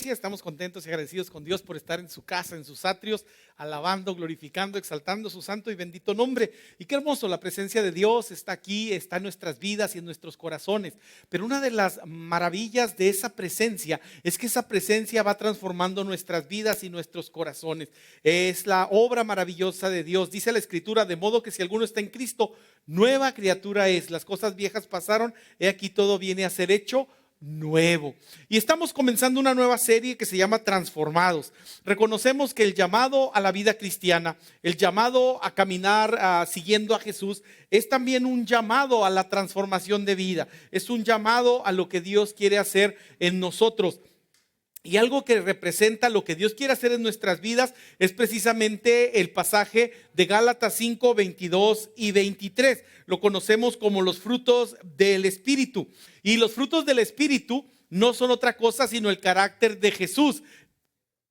Sí, estamos contentos y agradecidos con Dios por estar en su casa, en sus atrios, alabando, glorificando, exaltando su santo y bendito nombre. Y qué hermoso, la presencia de Dios está aquí, está en nuestras vidas y en nuestros corazones. Pero una de las maravillas de esa presencia es que esa presencia va transformando nuestras vidas y nuestros corazones. Es la obra maravillosa de Dios. Dice la Escritura, de modo que si alguno está en Cristo, nueva criatura es. Las cosas viejas pasaron, he aquí todo viene a ser hecho nuevo. Y estamos comenzando una nueva serie que se llama Transformados. Reconocemos que el llamado a la vida cristiana, el llamado a caminar siguiendo a Jesús, es también un llamado a la transformación de vida. Es un llamado a lo que Dios quiere hacer en nosotros. Y algo que representa lo que Dios quiere hacer en nuestras vidas es precisamente el pasaje de Gálatas 5, 22 y 23. Lo conocemos como los frutos del Espíritu. Y los frutos del Espíritu no son otra cosa sino el carácter de Jesús,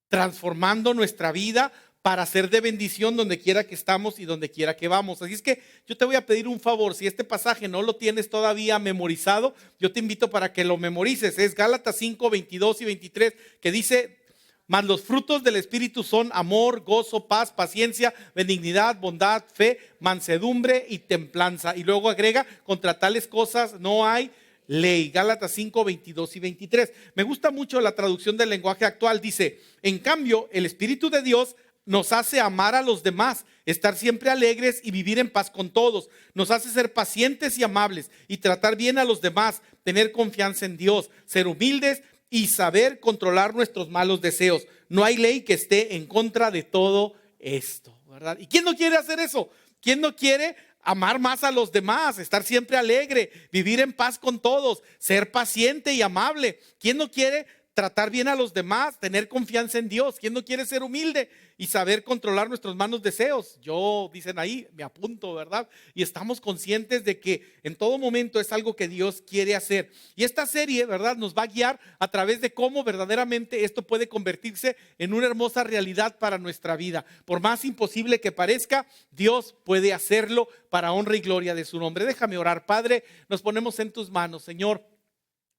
transformando nuestra vida para ser de bendición donde quiera que estamos y donde quiera que vamos. Así es que yo te voy a pedir un favor, si este pasaje no lo tienes todavía memorizado, yo te invito para que lo memorices. Es Gálatas 5, 22 y 23, que dice: mas los frutos del Espíritu son amor, gozo, paz, paciencia, benignidad, bondad, fe, mansedumbre y templanza. Y luego agrega: contra tales cosas no hay ley. Gálatas 5, 22 y 23. Me gusta mucho la traducción del lenguaje actual. Dice: en cambio, el Espíritu de Dios nos hace amar a los demás, estar siempre alegres y vivir en paz con todos. Nos hace ser pacientes y amables y tratar bien a los demás, tener confianza en Dios, ser humildes y saber controlar nuestros malos deseos. No hay ley que esté en contra de todo esto, ¿verdad? ¿Y quién no quiere hacer eso? ¿Quién no quiere amar más a los demás, estar siempre alegre, vivir en paz con todos, ser paciente y amable? ¿Quién no quiere tratar bien a los demás, tener confianza en Dios? ¿Quién no quiere ser humilde y saber controlar nuestros malos deseos? Yo, dicen ahí, me apunto, ¿verdad? Y estamos conscientes de que en todo momento es algo que Dios quiere hacer. Y esta serie, ¿verdad?, nos va a guiar a través de cómo verdaderamente esto puede convertirse en una hermosa realidad para nuestra vida. Por más imposible que parezca, Dios puede hacerlo para honra y gloria de su nombre. Déjame orar. Padre, nos ponemos en tus manos, Señor.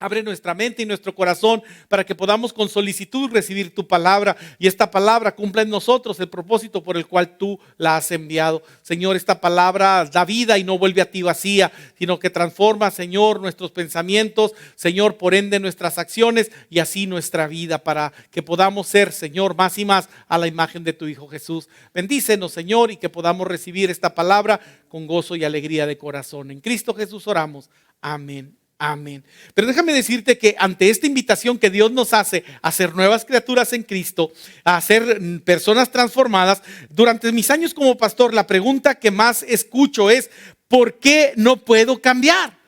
Abre nuestra mente y nuestro corazón para que podamos con solicitud recibir tu palabra y esta palabra cumpla en nosotros el propósito por el cual tú la has enviado. Señor, esta palabra da vida y no vuelve a ti vacía, sino que transforma, Señor, nuestros pensamientos, Señor, por ende nuestras acciones y así nuestra vida, para que podamos ser, Señor, más y más a la imagen de tu Hijo Jesús. Bendícenos, Señor, y que podamos recibir esta palabra con gozo y alegría de corazón. En Cristo Jesús oramos. Amén. Amén. Pero déjame decirte que ante esta invitación que Dios nos hace a ser nuevas criaturas en Cristo, a ser personas transformadas, durante mis años como pastor, la pregunta que más escucho es: ¿por qué no puedo cambiar?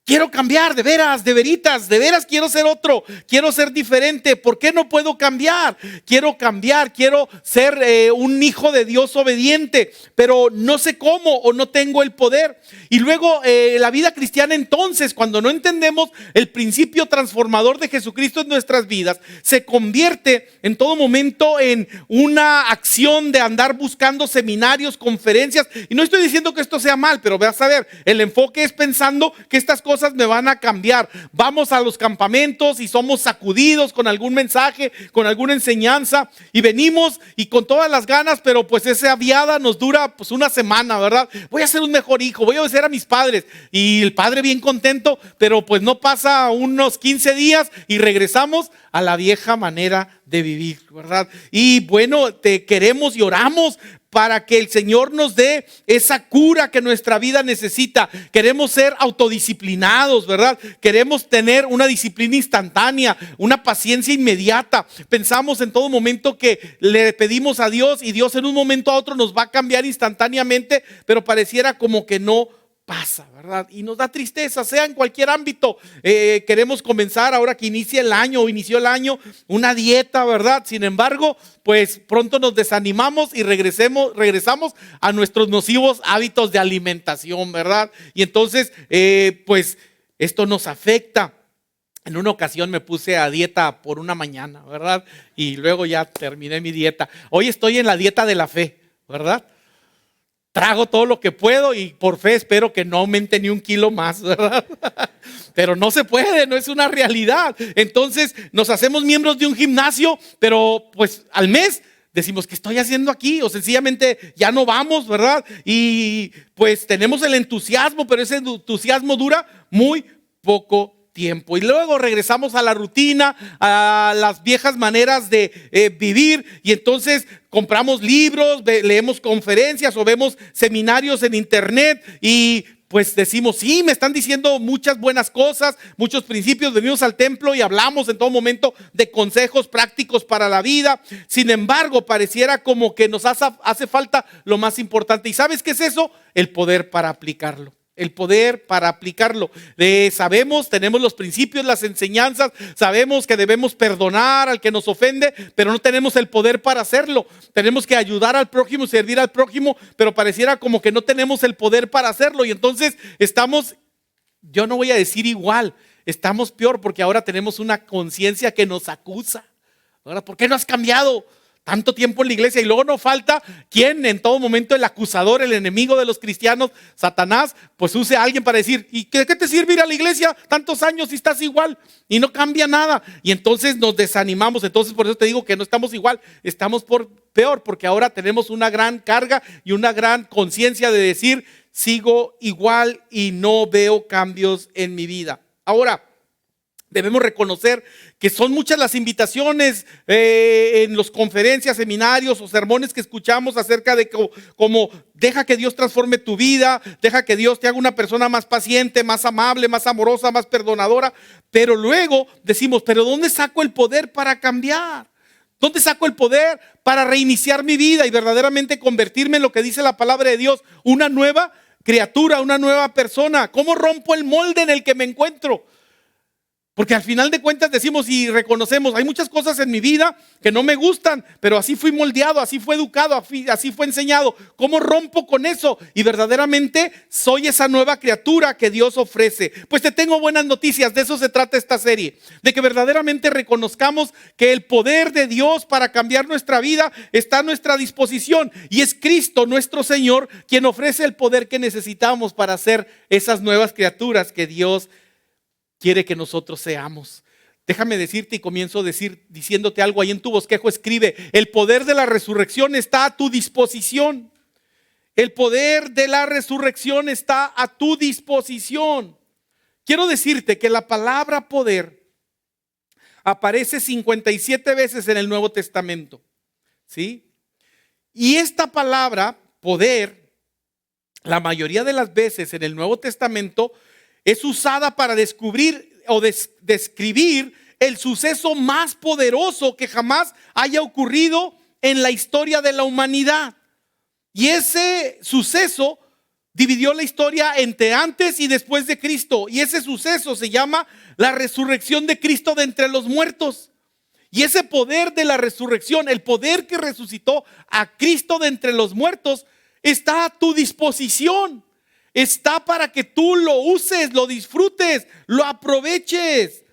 Quiero cambiar, de veras, de veritas, de veras quiero ser otro, quiero ser diferente. ¿Por qué no puedo cambiar? Quiero cambiar, quiero ser un hijo de Dios obediente, pero no sé cómo o no tengo el poder. Y luego la vida cristiana, entonces, cuando no entendemos el principio transformador de Jesucristo en nuestras vidas, se convierte en todo momento en una acción de andar buscando seminarios, conferencias. Y no estoy diciendo que esto sea mal, pero vas a ver, el enfoque es pensando que estas cosas me van a cambiar. Vamos a los campamentos y somos sacudidos con algún mensaje, con alguna enseñanza, y venimos y con todas las ganas, pero pues esa viada nos dura pues una semana, ¿verdad? Voy a ser un mejor hijo, voy a obedecer a mis padres, y el padre bien contento, pero pues no pasa unos 15 días y regresamos a la vieja manera de vivir, ¿verdad? Y bueno, te queremos y oramos para que el Señor nos dé esa cura que nuestra vida necesita. Queremos ser autodisciplinados, ¿verdad? Queremos tener una disciplina instantánea, una paciencia inmediata. Pensamos en todo momento que le pedimos a Dios y Dios en un momento a otro nos va a cambiar instantáneamente, pero pareciera como que no pasa, ¿verdad? Y nos da tristeza, sea en cualquier ámbito. Queremos comenzar ahora que inicia el año o inició el año una dieta, ¿verdad? Sin embargo, pues pronto nos desanimamos y regresamos a nuestros nocivos hábitos de alimentación, ¿verdad? Y entonces, pues esto nos afecta. En una ocasión me puse a dieta por una mañana, ¿verdad? Y luego ya terminé mi dieta. Hoy estoy en la dieta de la fe, ¿verdad? trago todo lo que puedo y por fe espero que no aumente ni un kilo más, ¿verdad? Pero no se puede, no es una realidad. Entonces nos hacemos miembros de un gimnasio, pero pues al mes decimos, ¿qué estoy haciendo aquí? O sencillamente ya no vamos, ¿verdad? Y pues tenemos el entusiasmo, pero ese entusiasmo dura muy poco tiempo. Y luego regresamos a la rutina, a las viejas maneras de vivir, y entonces compramos libros, leemos conferencias o vemos seminarios en internet y pues decimos, sí, me están diciendo muchas buenas cosas, muchos principios, venimos al templo y hablamos en todo momento de consejos prácticos para la vida. Sin embargo, pareciera como que nos hace falta lo más importante. ¿Y sabes qué es eso? El poder para aplicarlo. El poder para aplicarlo. Sabemos, tenemos los principios, las enseñanzas, sabemos que debemos perdonar al que nos ofende, pero no tenemos el poder para hacerlo. Tenemos que ayudar al prójimo, servir al prójimo, pero pareciera como que no tenemos el poder para hacerlo. Y entonces estamos, yo no voy a decir igual, estamos peor porque ahora tenemos una conciencia que nos acusa. Ahora, ¿por qué no has cambiado tanto tiempo en la iglesia? Y luego no falta quien en todo momento, el acusador, el enemigo de los cristianos, Satanás, pues use a alguien para decir, ¿y qué te sirve ir a la iglesia tantos años si estás igual y no cambia nada? Y entonces nos desanimamos. Entonces por eso te digo que no estamos igual, estamos peor, porque ahora tenemos una gran carga y una gran conciencia de decir, sigo igual y no veo cambios en mi vida. Ahora, debemos reconocer que son muchas las invitaciones en las conferencias, seminarios o sermones que escuchamos acerca de cómo deja que Dios transforme tu vida, deja que Dios te haga una persona más paciente, más amable, más amorosa, más perdonadora. Pero luego decimos, ¿pero dónde saco el poder para cambiar? ¿Dónde saco el poder para reiniciar mi vida y verdaderamente convertirme en lo que dice la palabra de Dios? Una nueva criatura, una nueva persona. ¿Cómo rompo el molde en el que me encuentro? Porque al final de cuentas decimos y reconocemos, hay muchas cosas en mi vida que no me gustan, pero así fui moldeado, así fui educado, así fue enseñado. ¿Cómo rompo con eso? Y verdaderamente soy esa nueva criatura que Dios ofrece. Pues te tengo buenas noticias, de eso se trata esta serie. De que verdaderamente reconozcamos que el poder de Dios para cambiar nuestra vida está a nuestra disposición. Y es Cristo, nuestro Señor, quien ofrece el poder que necesitamos para ser esas nuevas criaturas que Dios quiere que nosotros seamos. Déjame decirte y comienzo diciéndote algo ahí en tu bosquejo. Escribe: el poder de la resurrección está a tu disposición. El poder de la resurrección está a tu disposición. Quiero decirte que la palabra poder aparece 57 veces en el Nuevo Testamento, ¿sí? Y esta palabra poder, la mayoría de las veces en el Nuevo Testamento, es usada para descubrir o describir el suceso más poderoso que jamás haya ocurrido en la historia de la humanidad. Y ese suceso dividió la historia entre antes y después de Cristo. Y ese suceso se llama la resurrección de Cristo de entre los muertos. Y ese poder de la resurrección, el poder que resucitó a Cristo de entre los muertos, está a tu disposición. Está para que tú lo uses, lo disfrutes, lo aproveches.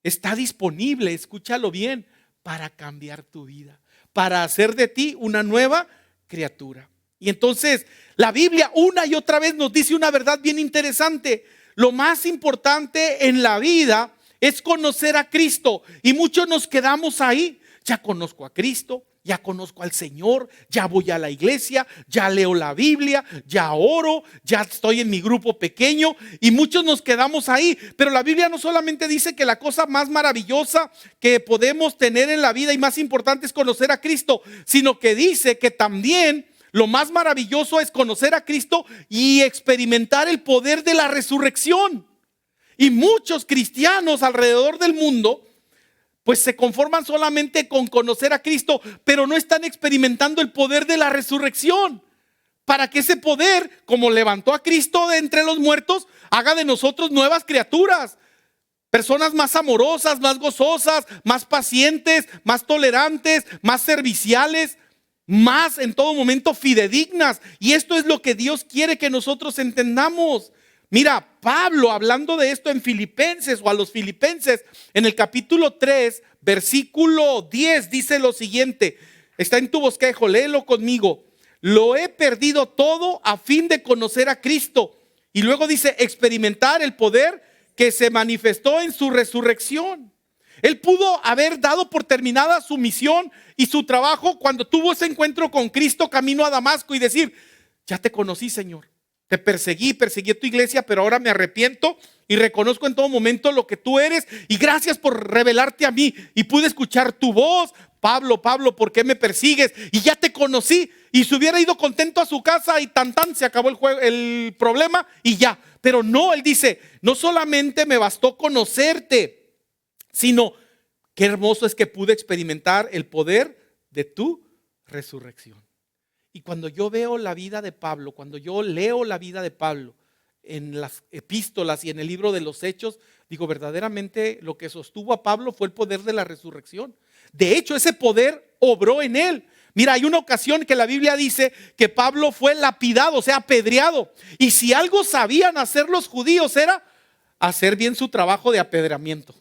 Está disponible, escúchalo bien, para cambiar tu vida, para hacer de ti una nueva criatura. Y entonces la Biblia una y otra vez nos dice una verdad bien interesante. Lo más importante en la vida es conocer a Cristo. Y muchos nos quedamos ahí. Ya conozco a Cristo, ya conozco al Señor, ya voy a la iglesia, ya leo la Biblia, ya oro, ya estoy en mi grupo pequeño, y muchos nos quedamos ahí. Pero la Biblia no solamente dice que la cosa más maravillosa que podemos tener en la vida y más importante es conocer a Cristo, sino que dice que también lo más maravilloso es conocer a Cristo y experimentar el poder de la resurrección. Y muchos cristianos alrededor del mundo pues se conforman solamente con conocer a Cristo, pero no están experimentando el poder de la resurrección. Para que ese poder, como levantó a Cristo de entre los muertos, haga de nosotros nuevas criaturas. Personas más amorosas, más gozosas, más pacientes, más tolerantes, más serviciales, más en todo momento fidedignas. Y esto es lo que Dios quiere que nosotros entendamos. Mira, Pablo hablando de esto en Filipenses o a los Filipenses, en el capítulo 3, versículo 10, dice lo siguiente. Está en tu bosquejo, léelo conmigo. lo he perdido todo a fin de conocer a Cristo. Y luego dice, experimentar el poder que se manifestó en su resurrección. Él pudo haber dado por terminada su misión y su trabajo cuando tuvo ese encuentro con Cristo camino a Damasco y decir, ya te conocí, Señor. Te perseguí a tu iglesia, pero ahora me arrepiento y reconozco en todo momento lo que tú eres. Y gracias por revelarte a mí. Y pude escuchar tu voz. Pablo, Pablo, ¿por qué me persigues? Y ya te conocí. Y se hubiera ido contento a su casa y tan se acabó el problema y ya. Pero no, él dice, no solamente me bastó conocerte, sino qué hermoso es que pude experimentar el poder de tu resurrección. Y cuando yo veo la vida de Pablo, cuando yo leo la vida de Pablo en las epístolas y en el libro de los Hechos, digo, verdaderamente lo que sostuvo a Pablo fue el poder de la resurrección. De hecho, ese poder obró en él. Mira, hay una ocasión que la Biblia dice que Pablo fue lapidado, o sea, apedreado. Y si algo sabían hacer los judíos era hacer bien su trabajo de apedreamiento.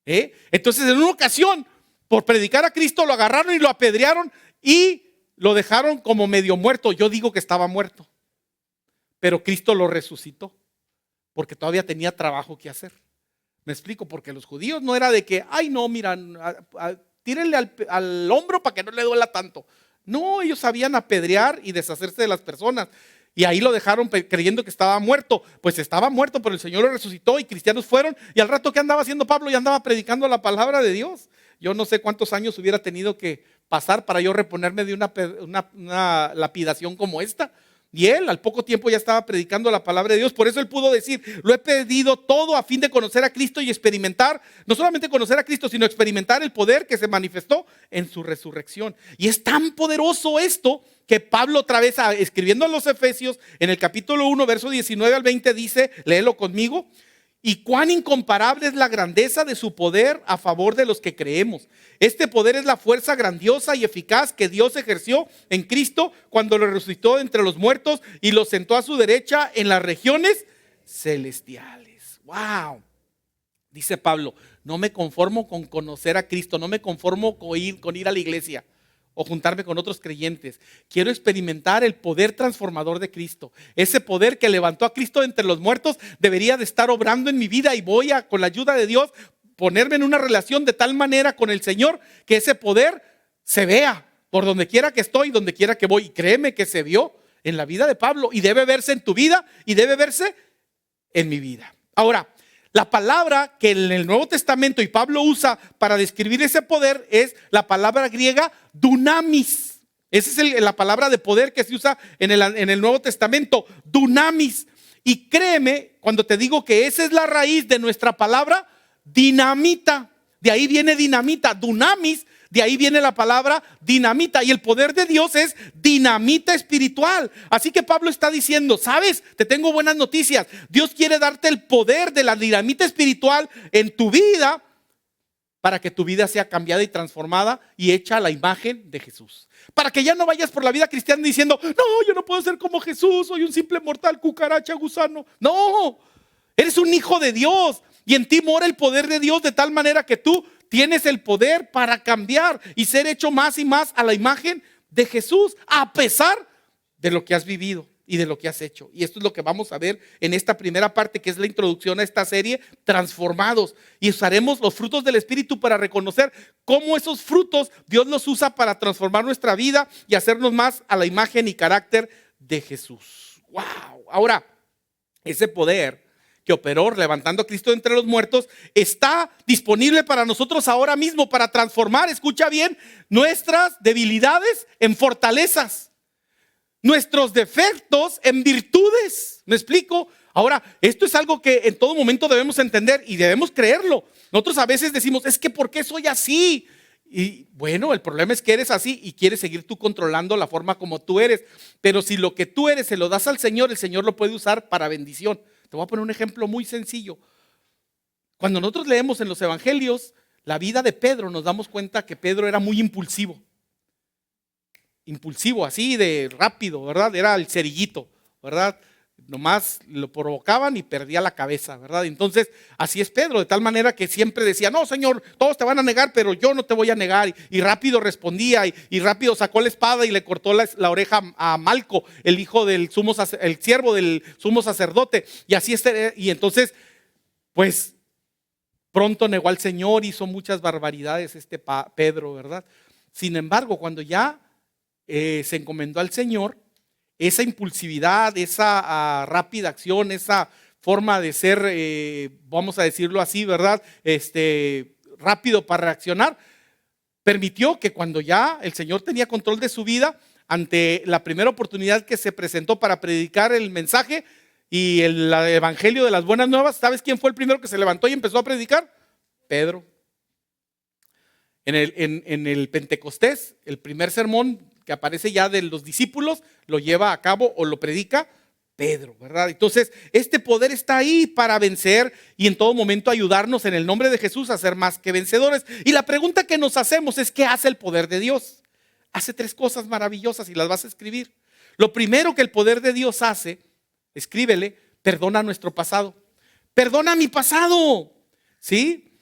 Entonces, en una ocasión, por predicar a Cristo, lo agarraron y lo apedrearon y lo dejaron como medio muerto. Yo digo que estaba muerto, pero Cristo lo resucitó porque todavía tenía trabajo que hacer. Me explico, porque los judíos no era de que, ay no, mira, tírenle al hombro para que no le duela tanto. No, ellos sabían apedrear y deshacerse de las personas. Y ahí lo dejaron creyendo que estaba muerto. Pues estaba muerto, pero el Señor lo resucitó y cristianos fueron. Y al rato, ¿qué andaba haciendo Pablo? Ya andaba predicando la palabra de Dios. Yo no sé cuántos años hubiera tenido que pasar para yo reponerme de una lapidación como esta. Y él al poco tiempo ya estaba predicando la palabra de Dios. Por eso él pudo decir, lo he perdido todo a fin de conocer a Cristo y experimentar, no solamente conocer a Cristo, sino experimentar el poder que se manifestó en su resurrección. Y es tan poderoso esto que Pablo otra vez escribiendo a los Efesios en el capítulo 1, verso 19 al 20 dice, léelo conmigo. Y cuán incomparable es la grandeza de su poder a favor de los que creemos. Este poder es la fuerza grandiosa y eficaz que Dios ejerció en Cristo cuando lo resucitó entre los muertos y lo sentó a su derecha en las regiones celestiales. ¡Wow! Dice Pablo, no me conformo con conocer a Cristo, no me conformo con ir a la iglesia o juntarme con otros creyentes. Quiero experimentar el poder transformador de Cristo. Ese poder que levantó a Cristo entre los muertos debería de estar obrando en mi vida y voy a, con la ayuda de Dios, ponerme en una relación de tal manera con el Señor que ese poder se vea por donde quiera que estoy, donde quiera que voy. Y créeme que se vio en la vida de Pablo y debe verse en tu vida y debe verse en mi vida. Ahora, la palabra que en el Nuevo Testamento y Pablo usa para describir ese poder es la palabra griega dunamis. Esa es la palabra de poder que se usa en el Nuevo Testamento, dunamis. Y créeme cuando te digo que esa es la raíz de nuestra palabra dinamita. De ahí viene dinamita, dunamis. De ahí viene la palabra dinamita y el poder de Dios es dinamita espiritual. Así que Pablo está diciendo, ¿sabes? Te tengo buenas noticias. Dios quiere darte el poder de la dinamita espiritual en tu vida para que tu vida sea cambiada y transformada y hecha a la imagen de Jesús. Para que ya no vayas por la vida cristiana diciendo, no, yo no puedo ser como Jesús, soy un simple mortal, cucaracha, gusano. No, eres un hijo de Dios y en ti mora el poder de Dios de tal manera que tú tienes el poder para cambiar y ser hecho más y más a la imagen de Jesús, a pesar de lo que has vivido y de lo que has hecho. Y esto es lo que vamos a ver en esta primera parte, que es la introducción a esta serie, Transformados. Y usaremos los frutos del Espíritu para reconocer cómo esos frutos Dios los usa para transformar nuestra vida y hacernos más a la imagen y carácter de Jesús. ¡Wow! Ahora, ese poder que operó levantando a Cristo entre los muertos, está disponible para nosotros ahora mismo para transformar, escucha bien, nuestras debilidades en fortalezas, nuestros defectos en virtudes. ¿Me explico? Ahora, esto es algo que en todo momento debemos entender y debemos creerlo. Nosotros a veces decimos, es que ¿por qué soy así? Y bueno, el problema es que eres así y quieres seguir tú controlando la forma como tú eres. Pero si lo que tú eres se lo das al Señor, el Señor lo puede usar para bendición. Te voy a poner un ejemplo muy sencillo. Cuando nosotros leemos en los evangelios la vida de Pedro, nos damos cuenta que Pedro era muy impulsivo. Impulsivo, así de rápido, ¿verdad? Era el cerillito, ¿verdad? nomás lo provocaban y perdía la cabeza, ¿verdad? Entonces, así es Pedro, de tal manera que siempre decía, no, Señor, todos te van a negar, pero yo no te voy a negar. Y rápido respondía y rápido sacó la espada y le cortó la oreja a Malco, el hijo del el siervo del sumo sacerdote. Y así y entonces, pues, pronto negó al Señor, hizo muchas barbaridades Pedro, ¿verdad? Sin embargo, cuando ya se encomendó al Señor, esa impulsividad, esa rápida acción, esa forma de ser, vamos a decirlo así, ¿verdad? Rápido para reaccionar, permitió que cuando ya el Señor tenía control de su vida, ante la primera oportunidad que se presentó para predicar el mensaje y el evangelio de las buenas nuevas, ¿sabes quién fue el primero que se levantó y empezó a predicar? Pedro. En el Pentecostés, el primer sermón que aparece ya de los discípulos, lo lleva a cabo o lo predica Pedro, ¿verdad? Entonces, este poder está ahí para vencer y en todo momento ayudarnos en el nombre de Jesús a ser más que vencedores. Y la pregunta que nos hacemos es, ¿qué hace el poder de Dios? Hace 3 cosas maravillosas y las vas a escribir. Lo primero que el poder de Dios hace, escríbele, perdona nuestro pasado. Perdona mi pasado, ¿sí?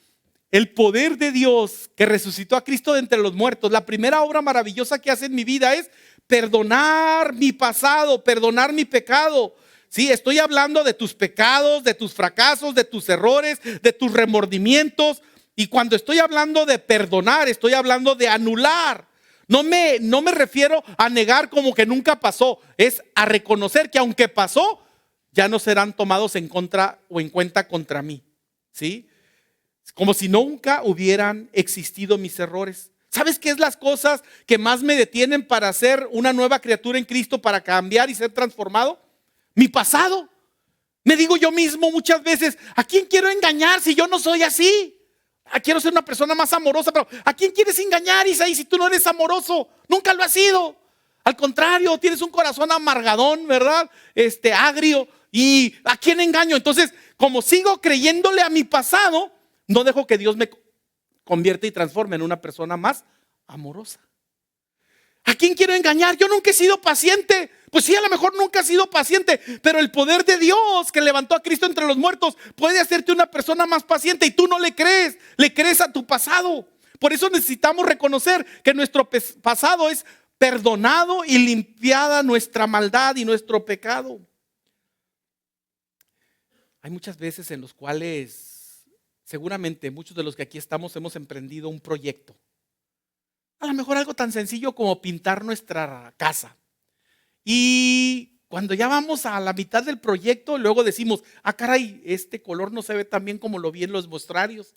El poder de Dios que resucitó a Cristo de entre los muertos, la primera obra maravillosa que hace en mi vida es perdonar mi pasado, perdonar mi pecado. Sí, estoy hablando de tus pecados, de tus fracasos, de tus errores, de tus remordimientos. Y cuando estoy hablando de perdonar, estoy hablando de anular. No me refiero a negar como que nunca pasó, es a reconocer que aunque pasó, ya no serán tomados en contra o en cuenta contra mí. ¿Sí? Como si nunca hubieran existido mis errores. ¿Sabes qué es las cosas que más me detienen para ser una nueva criatura en Cristo, para cambiar y ser transformado? Mi pasado. Me digo yo mismo muchas veces, ¿a quién quiero engañar si yo no soy así? Quiero ser una persona más amorosa, pero ¿a quién quieres engañar, Isaí, si tú no eres amoroso? Nunca lo has sido. Al contrario, tienes un corazón amargadón, ¿verdad? Agrio. ¿Y a quién engaño? Entonces, como sigo creyéndole a mi pasado, no dejo que Dios me convierta y transforme en una persona más amorosa. ¿A quién quiero engañar? Yo nunca he sido paciente. Pues sí, a lo mejor nunca has sido paciente, pero el poder de Dios que levantó a Cristo entre los muertos puede hacerte una persona más paciente y tú no le crees a tu pasado. Por eso necesitamos reconocer que nuestro pasado es perdonado y limpiada nuestra maldad y nuestro pecado. Hay muchas veces en los cuales seguramente muchos de los que aquí estamos hemos emprendido un proyecto. A lo mejor algo tan sencillo como pintar nuestra casa. Y cuando ya vamos a la mitad del proyecto, luego decimos, caray, este color no se ve tan bien como lo vi en los muestrarios.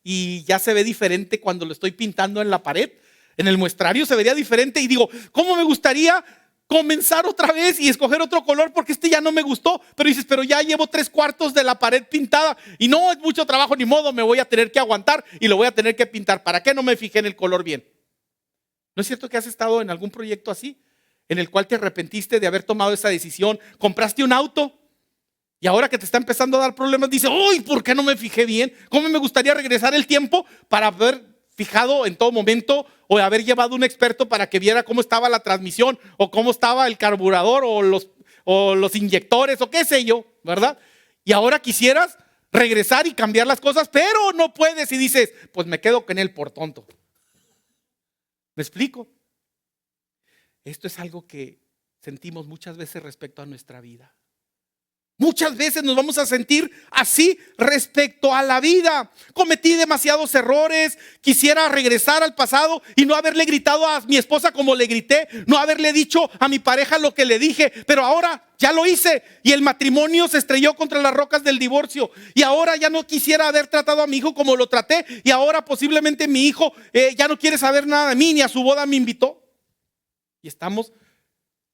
Y ya se ve diferente cuando lo estoy pintando en la pared. En el muestrario se vería diferente y digo, ¿cómo me gustaría comenzar otra vez y escoger otro color porque ya no me gustó? Pero dices, pero ya llevo 3/4 de la pared pintada y no es mucho trabajo, ni modo, me voy a tener que aguantar y lo voy a tener que pintar. ¿Para qué no me fijé en el color bien? ¿No es cierto que has estado en algún proyecto así, en el cual te arrepentiste de haber tomado esa decisión? Compraste un auto y ahora que te está empezando a dar problemas, dices, uy, ¿por qué no me fijé bien? ¿Cómo me gustaría regresar el tiempo para haber fijado en todo momento o haber llevado un experto para que viera cómo estaba la transmisión o cómo estaba el carburador o los inyectores o qué sé yo, ¿verdad? Y ahora quisieras regresar y cambiar las cosas, pero no puedes y dices, pues me quedo con él por tonto. ¿Me explico? Esto es algo que sentimos muchas veces respecto a nuestra vida. Muchas veces nos vamos a sentir así respecto a la vida. Cometí demasiados errores, quisiera regresar al pasado y no haberle gritado a mi esposa como le grité, no haberle dicho a mi pareja lo que le dije, pero ahora ya lo hice y el matrimonio se estrelló contra las rocas del divorcio y ahora ya no quisiera haber tratado a mi hijo como lo traté y ahora posiblemente mi hijo ya no quiere saber nada de mí, ni a su boda me invitó. Y estamos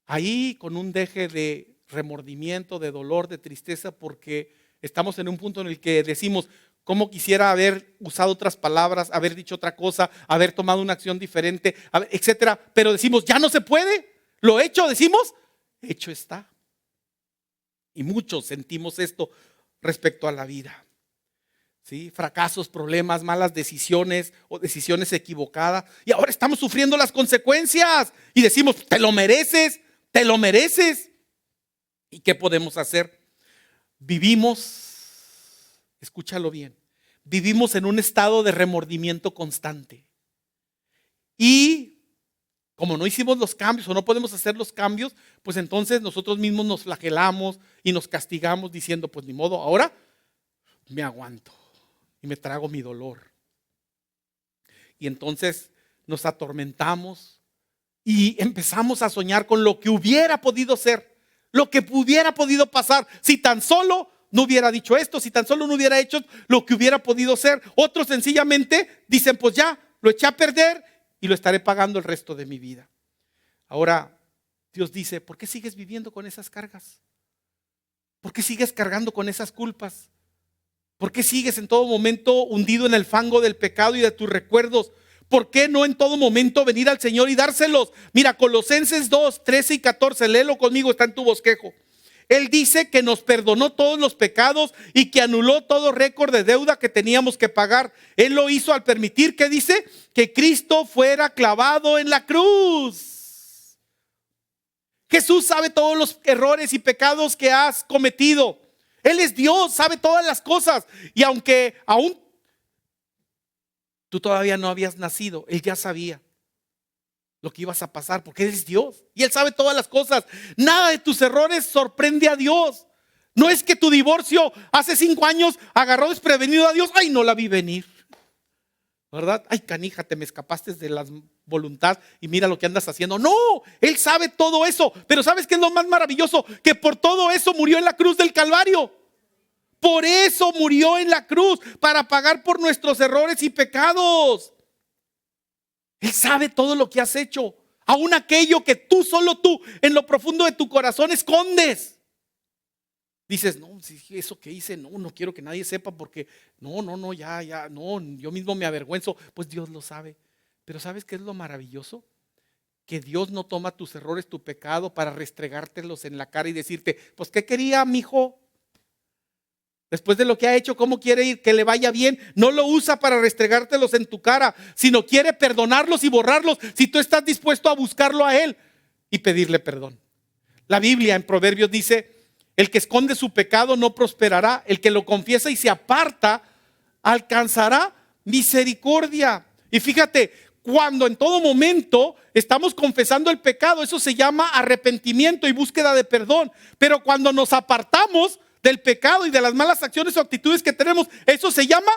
ahí con un deje de remordimiento, de dolor, de tristeza, porque estamos en un punto en el que decimos, ¿cómo quisiera haber usado otras palabras, haber dicho otra cosa, haber tomado una acción diferente, etcétera? Pero decimos, ya no se puede, lo hecho, decimos, hecho está. Y muchos sentimos esto respecto a la vida. ¿Sí? Fracasos, problemas, malas decisiones o decisiones equivocadas. Y ahora estamos sufriendo las consecuencias y decimos, te lo mereces, te lo mereces. ¿Y qué podemos hacer? Vivimos, escúchalo bien, vivimos en un estado de remordimiento constante. Y como no hicimos los cambios o no podemos hacer los cambios, pues entonces nosotros mismos nos flagelamos y nos castigamos diciendo, pues ni modo, ahora me aguanto y me trago mi dolor. Y entonces nos atormentamos y empezamos a soñar con lo que hubiera podido ser, lo que hubiera podido pasar si tan solo no hubiera dicho esto, si tan solo no hubiera hecho lo que hubiera podido ser. Otros sencillamente dicen, pues ya, lo eché a perder y lo estaré pagando el resto de mi vida. Ahora, Dios dice, ¿por qué sigues viviendo con esas cargas? ¿Por qué sigues cargando con esas culpas? ¿Por qué sigues en todo momento hundido en el fango del pecado y de tus recuerdos? ¿Por qué no en todo momento venir al Señor y dárselos? Mira, Colosenses 2, 13 y 14, léelo conmigo, está en tu bosquejo. Él dice que nos perdonó todos los pecados y que anuló todo récord de deuda que teníamos que pagar. Él lo hizo al permitir, ¿qué dice? Que Cristo fuera clavado en la cruz. Jesús sabe todos los errores y pecados que has cometido. Él es Dios, sabe todas las cosas. Y aunque aún tú todavía no habías nacido, Él ya sabía lo que ibas a pasar, porque Él es Dios y Él sabe todas las cosas. Nada de tus errores sorprende a Dios. No es que tu divorcio hace 5 años agarró desprevenido a Dios. Ay, no la vi venir, ¿verdad? Ay, canija, te me escapaste de la voluntad y mira lo que andas haciendo. No, Él sabe todo eso. Pero ¿sabes qué es lo más maravilloso? Que por todo eso murió en la cruz del Calvario. Por eso murió en la cruz, para pagar por nuestros errores y pecados. Él sabe todo lo que has hecho, aún aquello que tú, solo tú, en lo profundo de tu corazón escondes. Dices, no, eso que hice, no quiero que nadie sepa porque no, ya, no, yo mismo me avergüenzo. Pues Dios lo sabe. Pero ¿sabes qué es lo maravilloso? Que Dios no toma tus errores, tu pecado, para restregártelos en la cara y decirte, pues ¿qué quería, mijo? Después de lo que ha hecho, ¿cómo quiere ir que le vaya bien? No lo usa para restregártelos en tu cara, sino quiere perdonarlos y borrarlos si tú estás dispuesto a buscarlo a Él y pedirle perdón. La Biblia en Proverbios dice, el que esconde su pecado no prosperará, el que lo confiesa y se aparta alcanzará misericordia. Y fíjate, cuando en todo momento estamos confesando el pecado, eso se llama arrepentimiento y búsqueda de perdón. Pero cuando nos apartamos del pecado y de las malas acciones o actitudes que tenemos, eso se llama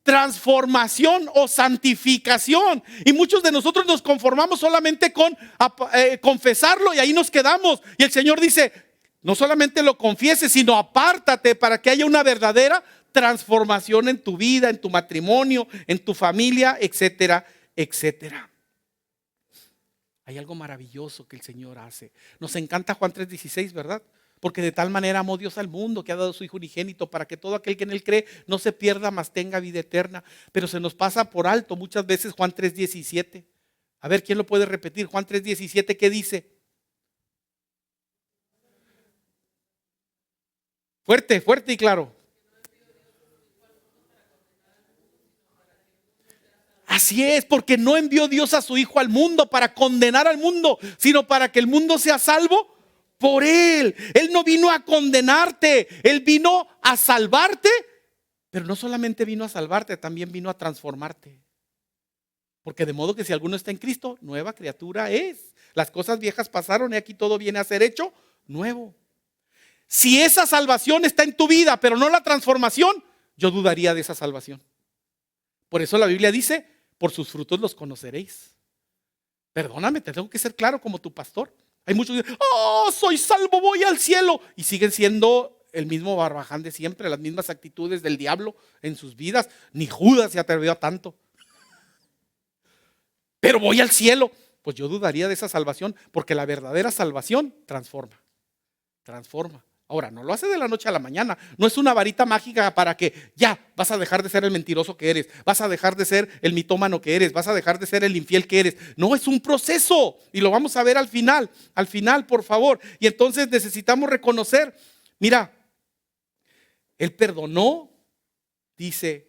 transformación o santificación. Y muchos de nosotros nos conformamos solamente con confesarlo y ahí nos quedamos. Y el Señor dice, no solamente lo confieses, sino apártate para que haya una verdadera transformación en tu vida, en tu matrimonio, en tu familia, etcétera, etcétera. Hay algo maravilloso que el Señor hace. Nos encanta Juan 3:16, ¿verdad? Porque de tal manera amó Dios al mundo que ha dado su Hijo unigénito para que todo aquel que en Él cree no se pierda, mas tenga vida eterna. Pero se nos pasa por alto muchas veces Juan 3:17. A ver, ¿quién lo puede repetir? Juan 3:17, ¿qué dice? Fuerte, fuerte y claro. Así es, porque no envió Dios a su Hijo al mundo para condenar al mundo, sino para que el mundo sea salvo por Él. Él no vino a condenarte, Él vino a salvarte, pero no solamente vino a salvarte, también vino a transformarte. Porque de modo que si alguno está en Cristo, nueva criatura es. Las cosas viejas pasaron y aquí todo viene a ser hecho nuevo. Si esa salvación está en tu vida, pero no la transformación, yo dudaría de esa salvación. Por eso la Biblia dice, por sus frutos los conoceréis. Perdóname, te tengo que ser claro como tu pastor. Hay muchos que dicen, soy salvo, voy al cielo. Y siguen siendo el mismo barbaján de siempre, las mismas actitudes del diablo en sus vidas. Ni Judas se atrevió a tanto. Pero voy al cielo. Pues yo dudaría de esa salvación, porque la verdadera salvación transforma. Transforma. Ahora, no lo hace de la noche a la mañana. No es una varita mágica para que ya vas a dejar de ser el mentiroso que eres, vas a dejar de ser el mitómano que eres, vas a dejar de ser el infiel que eres. No, es un proceso y lo vamos a ver al final, por favor. Y entonces necesitamos reconocer, mira, Él perdonó, dice,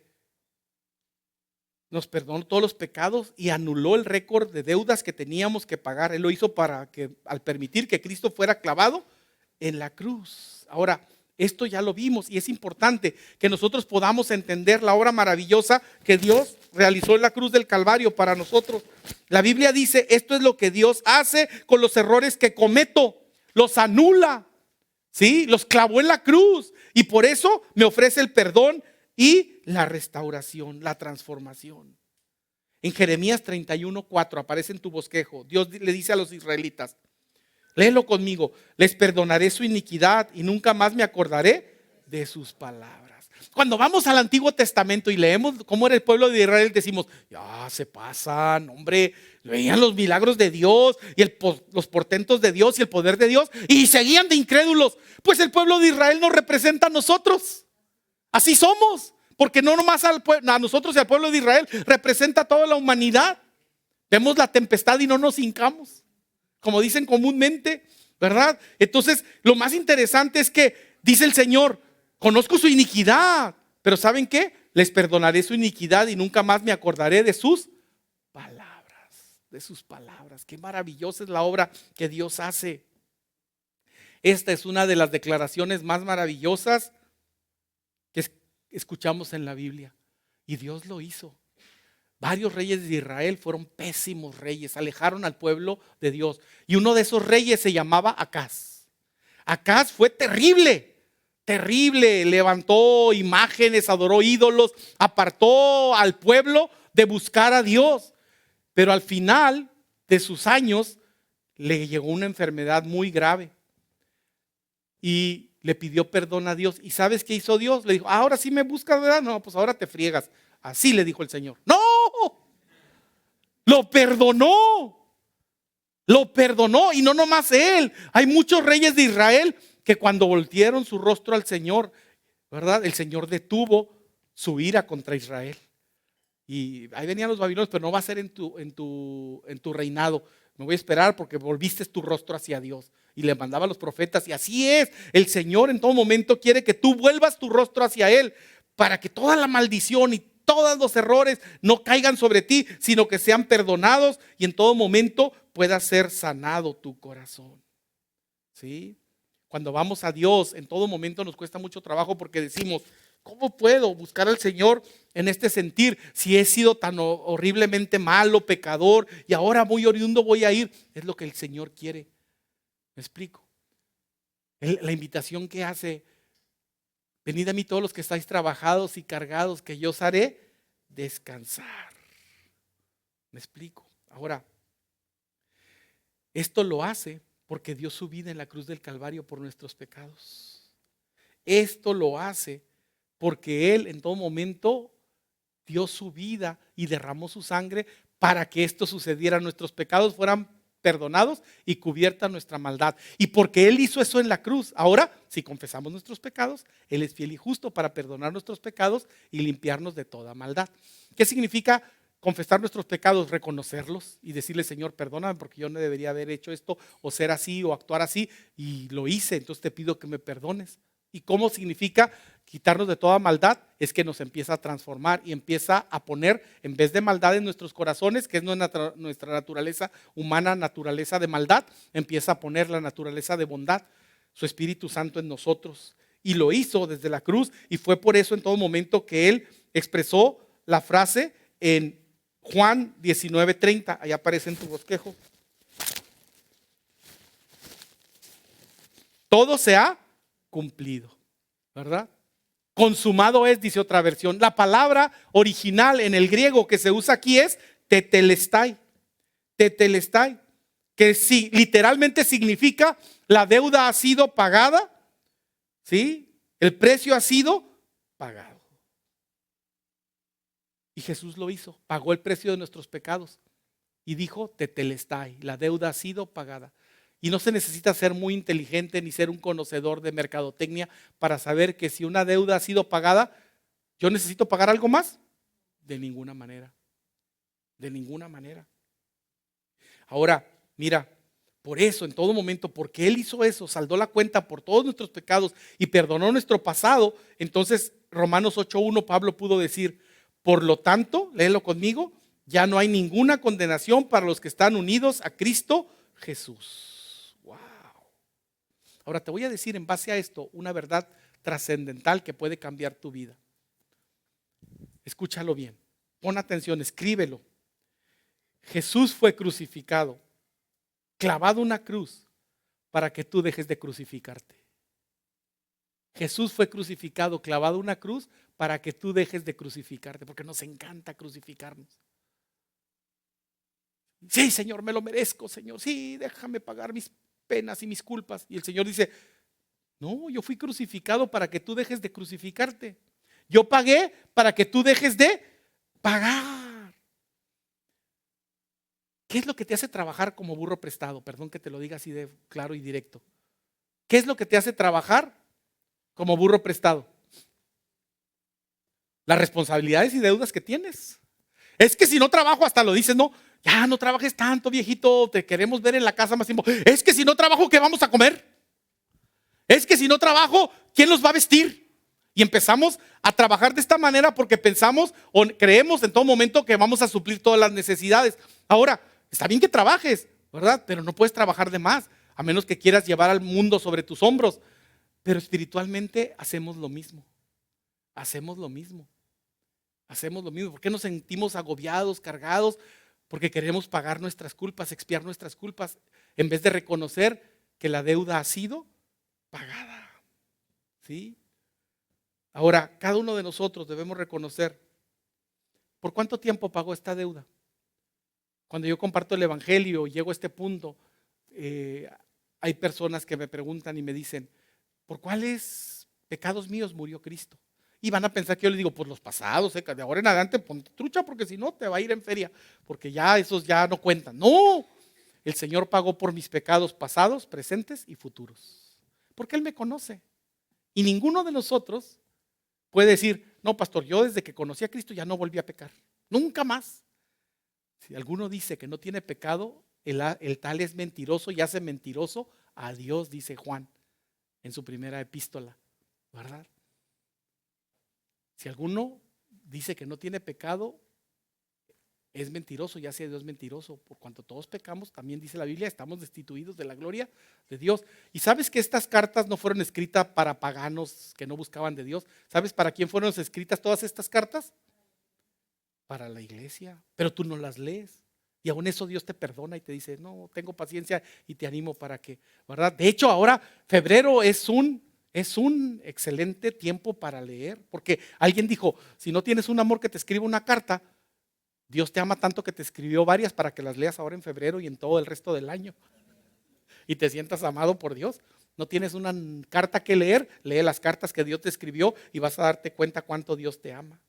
nos perdonó todos los pecados y anuló el récord de deudas que teníamos que pagar. Él lo hizo para que, al permitir que Cristo fuera clavado en la cruz. Ahora, esto ya lo vimos y es importante que nosotros podamos entender la obra maravillosa que Dios realizó en la cruz del Calvario para nosotros. La Biblia dice, esto es lo que Dios hace con los errores que cometo, los anula, ¿sí? Los clavó en la cruz y por eso me ofrece el perdón y la restauración, la transformación. En Jeremías 31:4 aparece en tu bosquejo, Dios le dice a los israelitas, léelo conmigo, les perdonaré su iniquidad y nunca más me acordaré de sus palabras. Cuando vamos al Antiguo Testamento y leemos cómo era el pueblo de Israel, decimos, ya se pasan, hombre, veían los milagros de Dios y los portentos de Dios y el poder de Dios y seguían de incrédulos. Pues el pueblo de Israel nos representa a nosotros. Así somos, porque no nomás a nosotros y al pueblo de Israel, representa a toda la humanidad. Vemos la tempestad y no nos hincamos, como dicen comúnmente, ¿verdad? Entonces, lo más interesante es que dice el Señor, conozco su iniquidad, pero ¿saben qué? Les perdonaré su iniquidad y nunca más me acordaré de sus palabras, de sus palabras. Qué maravillosa es la obra que Dios hace. Esta es una de las declaraciones más maravillosas que escuchamos en la Biblia. Y Dios lo hizo. Varios reyes de Israel fueron pésimos reyes, alejaron al pueblo de Dios. Y uno de esos reyes se llamaba Acaz. Acaz fue terrible, terrible. Levantó imágenes, adoró ídolos, apartó al pueblo de buscar a Dios. Pero al final de sus años le llegó una enfermedad muy grave. Y le pidió perdón a Dios. ¿Y sabes qué hizo Dios? Le dijo, ahora sí me buscas, ¿verdad? No, pues ahora te friegas. Así le dijo el Señor. ¡No! Lo perdonó. Lo perdonó. Y no nomás él. Hay muchos reyes de Israel que cuando voltearon su rostro al Señor, ¿verdad? El Señor detuvo su ira contra Israel. Y ahí venían los babilonios, pero no va a ser en tu reinado. Me voy a esperar porque volviste tu rostro hacia Dios. Y le mandaba a los profetas. Y así es. El Señor en todo momento quiere que tú vuelvas tu rostro hacia Él, para que toda la maldición y todos los errores no caigan sobre ti, sino que sean perdonados y en todo momento pueda ser sanado tu corazón. ¿Sí? Cuando vamos a Dios, en todo momento nos cuesta mucho trabajo porque decimos, ¿cómo puedo buscar al Señor en este sentir si he sido tan horriblemente malo, pecador y ahora muy oriundo voy a ir? Es lo que el Señor quiere. ¿Me explico? La invitación que hace, venid a mí todos los que estáis trabajados y cargados, que yo os haré descansar. ¿Me explico? Ahora, esto lo hace porque dio su vida en la cruz del Calvario por nuestros pecados. Esto lo hace porque Él en todo momento dio su vida y derramó su sangre para que esto sucediera, nuestros pecados fueran perdonados y cubierta nuestra maldad. Y porque Él hizo eso en la cruz, ahora si confesamos nuestros pecados, Él es fiel y justo para perdonar nuestros pecados y limpiarnos de toda maldad. ¿Qué significa confesar nuestros pecados? Reconocerlos y decirle, Señor, perdóname porque yo no debería haber hecho esto o ser así o actuar así y lo hice, entonces te pido que me perdones. ¿Y cómo significa quitarnos de toda maldad? Es que nos empieza a transformar y empieza a poner, en vez de maldad en nuestros corazones, que es nuestra naturaleza humana, naturaleza de maldad, empieza a poner la naturaleza de bondad, su Espíritu Santo en nosotros. Y lo hizo desde la cruz y fue por eso en todo momento que Él expresó la frase en Juan 19:30, ahí aparece en tu bosquejo. Todo se ha cumplido, ¿verdad? Consumado es, dice otra versión. La palabra original en el griego que se usa aquí es tetelestai. Tetelestai, que sí, literalmente significa la deuda ha sido pagada, ¿sí? El precio ha sido pagado. Y Jesús lo hizo, pagó el precio de nuestros pecados y dijo tetelestai, la deuda ha sido pagada. Y no se necesita ser muy inteligente ni ser un conocedor de mercadotecnia para saber que si una deuda ha sido pagada, ¿yo necesito pagar algo más? De ninguna manera. De ninguna manera. Ahora, mira, por eso en todo momento, porque Él hizo eso, saldó la cuenta por todos nuestros pecados y perdonó nuestro pasado, entonces Romanos 8:1 Pablo pudo decir, por lo tanto, léelo conmigo, ya no hay ninguna condenación para los que están unidos a Cristo Jesús. Ahora te voy a decir en base a esto una verdad trascendental que puede cambiar tu vida. Escúchalo bien, pon atención, escríbelo. Jesús fue crucificado, clavado en una cruz para que tú dejes de crucificarte. Jesús fue crucificado, clavado en una cruz para que tú dejes de crucificarte, porque nos encanta crucificarnos. Sí, Señor, me lo merezco, Señor. Sí, déjame pagar mis penas y mis culpas. Y el Señor dice, no, yo fui crucificado para que tú dejes de crucificarte. Yo pagué para que tú dejes de pagar. ¿Qué es lo que te hace trabajar como burro prestado? Perdón que te lo diga así de claro y directo. ¿Qué es lo que te hace trabajar como burro prestado? Las responsabilidades y deudas que tienes. Es que si no trabajo, hasta lo dices, no, ya no trabajes tanto, viejito, te queremos ver en la casa más tiempo. Es que si no trabajo, ¿qué vamos a comer? Es que si no trabajo, ¿quién los va a vestir? Y empezamos a trabajar de esta manera porque pensamos o creemos en todo momento que vamos a suplir todas las necesidades. Ahora, está bien que trabajes, ¿verdad? Pero no puedes trabajar de más, a menos que quieras llevar al mundo sobre tus hombros. Pero espiritualmente hacemos lo mismo. Hacemos lo mismo. Hacemos lo mismo. ¿Por qué nos sentimos agobiados, cargados? Porque queremos pagar nuestras culpas, expiar nuestras culpas, en vez de reconocer que la deuda ha sido pagada. ¿Sí? Ahora, cada uno de nosotros debemos reconocer por cuánto tiempo pagó esta deuda. Cuando yo comparto el evangelio y llego a este punto, hay personas que me preguntan y me dicen, ¿por cuáles pecados míos murió Cristo? Y van a pensar que yo les digo, pues los pasados, de ahora en adelante ponte trucha porque si no te va a ir en feria, porque ya esos ya no cuentan. No, el Señor pagó por mis pecados pasados, presentes y futuros, porque Él me conoce. Y ninguno de nosotros puede decir, no, pastor, yo desde que conocí a Cristo ya no volví a pecar, nunca más. Si alguno dice que no tiene pecado, el tal es mentiroso y hace mentiroso a Dios, dice Juan en su primera epístola, ¿verdad? Si alguno dice que no tiene pecado, es mentiroso y hace a Dios mentiroso. Por cuanto todos pecamos, también dice la Biblia, estamos destituidos de la gloria de Dios. Y sabes que estas cartas no fueron escritas para paganos que no buscaban de Dios. ¿Sabes para quién fueron escritas todas estas cartas? Para la iglesia. Pero tú no las lees. Y aún eso Dios te perdona y te dice, no, tengo paciencia y te animo para que, ¿verdad? De hecho, ahora febrero es un excelente tiempo para leer, porque alguien dijo, si no tienes un amor que te escriba una carta, Dios te ama tanto que te escribió varias para que las leas ahora en febrero y en todo el resto del año y te sientas amado por Dios. No tienes una carta que leer, lee las cartas que Dios te escribió y vas a darte cuenta cuánto Dios te ama.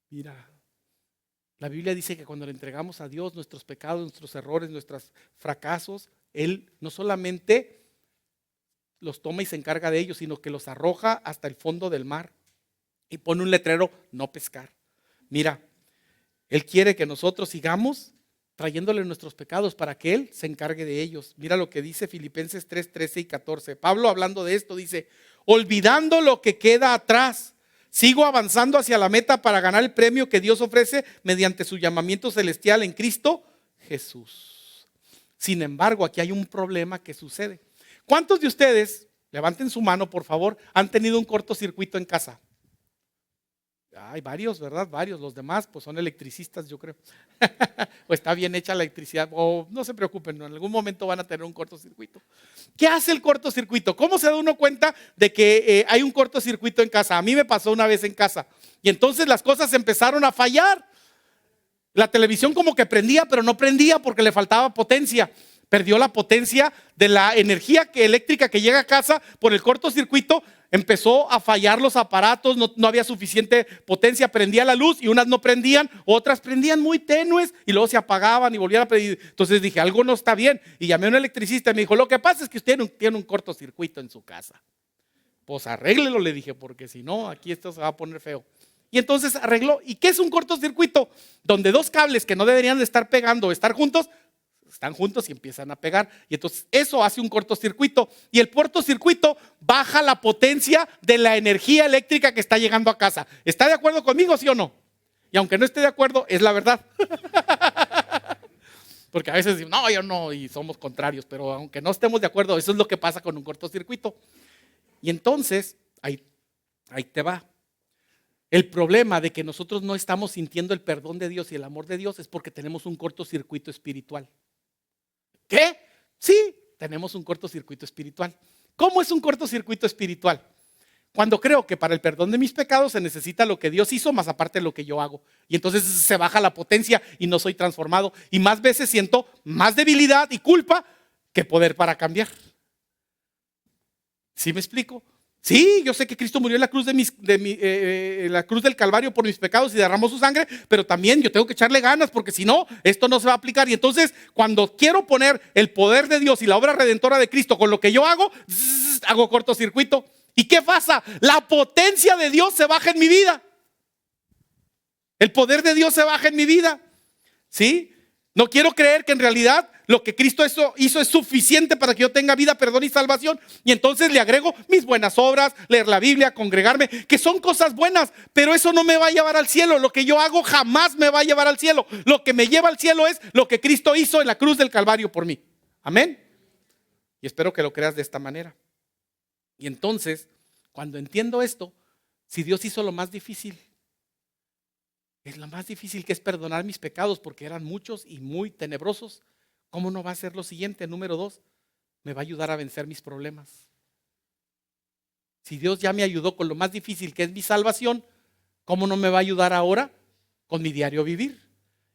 Mira, la Biblia dice que cuando le entregamos a Dios nuestros pecados, nuestros errores, nuestros fracasos, Él no solamente los toma y se encarga de ellos, sino que los arroja hasta el fondo del mar y pone un letrero, no pescar. Mira, Él quiere que nosotros sigamos trayéndole nuestros pecados para que Él se encargue de ellos. Mira lo que dice Filipenses 3, 13 y 14. Pablo, hablando de esto, dice, olvidando lo que queda atrás, sigo avanzando hacia la meta para ganar el premio que Dios ofrece mediante su llamamiento celestial en Cristo Jesús. Sin embargo, aquí hay un problema que sucede. ¿Cuántos de ustedes, levanten su mano por favor, han tenido un cortocircuito en casa? Hay varios, ¿verdad? Varios. Los demás pues son electricistas, yo creo. O está bien hecha la electricidad, o no se preocupen, en algún momento van a tener un cortocircuito. ¿Qué hace el cortocircuito? ¿Cómo se da uno cuenta de que hay un cortocircuito en casa? A mí me pasó una vez en casa y entonces las cosas empezaron a fallar. La televisión como que prendía, pero no prendía porque le faltaba potencia. Perdió la potencia de la energía eléctrica que llega a casa por el cortocircuito. Empezó a fallar los aparatos, no había suficiente potencia, prendía la luz y unas no prendían, otras prendían muy tenues y luego se apagaban y volvían a prender. Entonces dije, algo no está bien y llamé a un electricista y me dijo, lo que pasa es que usted tiene un cortocircuito en su casa. Pues arréglelo, le dije, porque si no, aquí esto se va a poner feo. Y entonces arregló. ¿Y qué es un cortocircuito? Donde dos cables que no deberían de estar pegando o estar juntos, están juntos y empiezan a pegar. Y entonces eso hace un cortocircuito. Y el cortocircuito baja la potencia de la energía eléctrica que está llegando a casa. ¿Está de acuerdo conmigo, sí o no? Y aunque no esté de acuerdo, es la verdad. Porque a veces decimos, no, yo no, y somos contrarios, pero aunque no estemos de acuerdo, eso es lo que pasa con un cortocircuito. Y entonces, ahí te va. El problema de que nosotros no estamos sintiendo el perdón de Dios y el amor de Dios es porque tenemos un cortocircuito espiritual. ¿Qué? Sí, tenemos un cortocircuito espiritual. ¿Cómo es un cortocircuito espiritual? Cuando creo que para el perdón de mis pecados se necesita lo que Dios hizo más aparte de lo que yo hago. Y entonces se baja la potencia y no soy transformado. Y más veces siento más debilidad y culpa que poder para cambiar. ¿Sí me explico? Sí, yo sé que Cristo murió en la cruz la cruz del Calvario por mis pecados y derramó su sangre, pero también yo tengo que echarle ganas porque si no, esto no se va a aplicar. Y entonces, cuando quiero poner el poder de Dios y la obra redentora de Cristo con lo que yo hago, hago cortocircuito. ¿Y qué pasa? La potencia de Dios se baja en mi vida. El poder de Dios se baja en mi vida. ¿Sí? No quiero creer que en realidad lo que Cristo hizo es suficiente para que yo tenga vida, perdón y salvación. Y entonces le agrego mis buenas obras, leer la Biblia, congregarme, que son cosas buenas, pero eso no me va a llevar al cielo. Lo que yo hago jamás me va a llevar al cielo. Lo que me lleva al cielo es lo que Cristo hizo en la cruz del Calvario por mí. Amén. Y espero que lo creas de esta manera. Y entonces, cuando entiendo esto, si Dios hizo lo más difícil, es lo más difícil que es perdonar mis pecados porque eran muchos y muy tenebrosos, ¿cómo no va a ser lo siguiente? Número 2, me va a ayudar a vencer mis problemas. Si Dios ya me ayudó con lo más difícil que es mi salvación, ¿cómo no me va a ayudar ahora con mi diario vivir?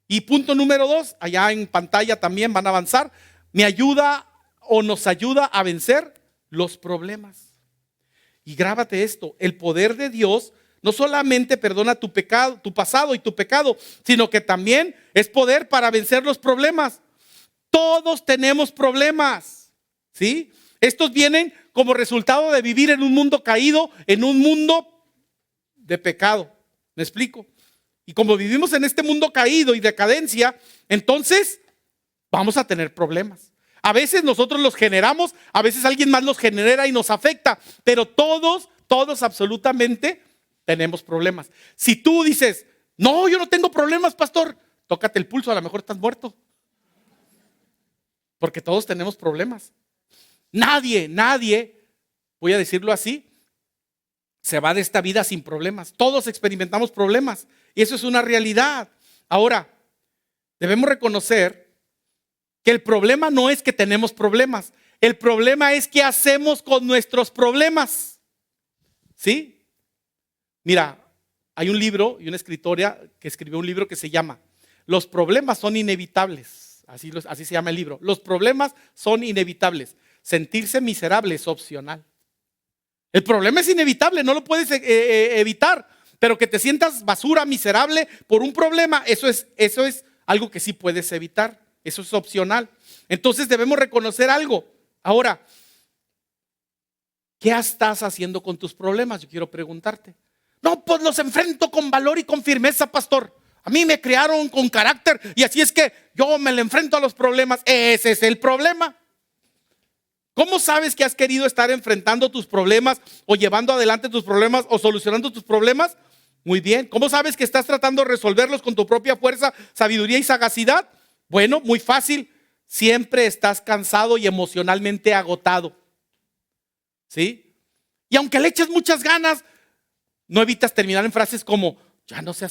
Y punto número 2, allá en pantalla también van a avanzar, me ayuda o nos ayuda a vencer los problemas. Y grábate esto, el poder de Dios no solamente perdona tu pecado, tu pasado y tu pecado, sino que también es poder para vencer los problemas. Todos tenemos problemas, ¿sí? Estos vienen como resultado de vivir en un mundo caído, en un mundo de pecado. ¿Me explico? Y como vivimos en este mundo caído y decadencia, entonces vamos a tener problemas. A veces nosotros los generamos, a veces alguien más los genera y nos afecta, pero todos absolutamente tenemos problemas. Si tú dices, no, yo no tengo problemas, pastor, tócate el pulso, a lo mejor estás muerto. Porque todos tenemos problemas. Nadie, voy a decirlo así, se va de esta vida sin problemas. Todos experimentamos problemas y eso es una realidad. Ahora, debemos reconocer que el problema no es que tenemos problemas. El problema es qué hacemos con nuestros problemas. ¿Sí? Mira, hay un libro y una escritora que escribió un libro que se llama Los problemas son inevitables. Así se llama el libro. Los problemas son inevitables. Sentirse miserable es opcional. El problema es inevitable, no lo puedes evitar. Pero que te sientas basura, miserable por un problema, eso es algo que sí puedes evitar. Eso es opcional. Entonces debemos reconocer algo. Ahora, ¿qué estás haciendo con tus problemas? Yo quiero preguntarte. No, pues los enfrento con valor y con firmeza, pastor. A mí me criaron con carácter y así es que yo me le enfrento a los problemas. Ese es el problema. ¿Cómo sabes que has querido estar enfrentando tus problemas o llevando adelante tus problemas o solucionando tus problemas? Muy bien. ¿Cómo sabes que estás tratando de resolverlos con tu propia fuerza, sabiduría y sagacidad? Bueno, muy fácil. Siempre estás cansado y emocionalmente agotado. ¿Sí? Y aunque le eches muchas ganas, no evitas terminar en frases como, ya no sé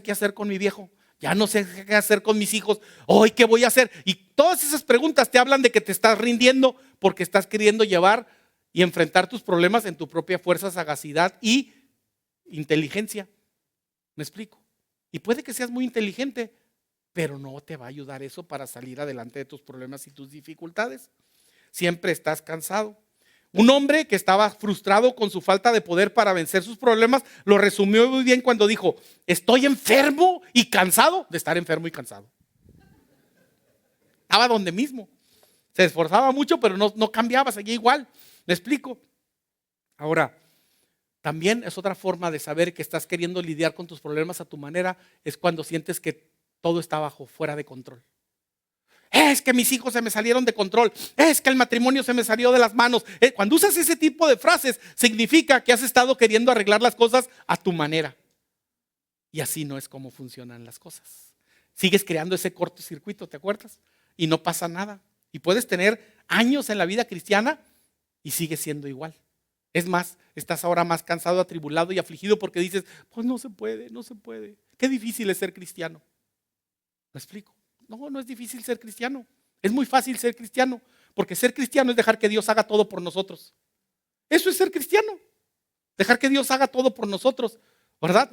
qué hacer con mi viejo, ya no sé qué hacer con mis hijos, hoy qué voy a hacer. Y todas esas preguntas te hablan de que te estás rindiendo porque estás queriendo llevar y enfrentar tus problemas en tu propia fuerza, sagacidad y inteligencia. ¿Me explico? Y puede que seas muy inteligente, pero no te va a ayudar eso para salir adelante de tus problemas y tus dificultades. Siempre estás cansado. Un hombre que estaba frustrado con su falta de poder para vencer sus problemas lo resumió muy bien cuando dijo, estoy enfermo y cansado de estar enfermo y cansado. Estaba donde mismo. Se esforzaba mucho, pero no cambiaba, seguía igual. ¿Me explico? Ahora, también es otra forma de saber que estás queriendo lidiar con tus problemas a tu manera, es cuando sientes que todo está fuera de control. Es que mis hijos se me salieron de control. Es que el matrimonio se me salió de las manos. Cuando usas ese tipo de frases, significa que has estado queriendo arreglar las cosas a tu manera. Y así no es como funcionan las cosas. Sigues creando ese cortocircuito, ¿te acuerdas? Y no pasa nada. Y puedes tener años en la vida cristiana y sigues siendo igual. Es más, estás ahora más cansado, atribulado y afligido porque dices, pues no se puede, no se puede. Qué difícil es ser cristiano. ¿Me explico? No, no es difícil ser cristiano. Es muy fácil ser cristiano, porque ser cristiano es dejar que Dios haga todo por nosotros. Eso es ser cristiano. Dejar que Dios haga todo por nosotros, ¿verdad?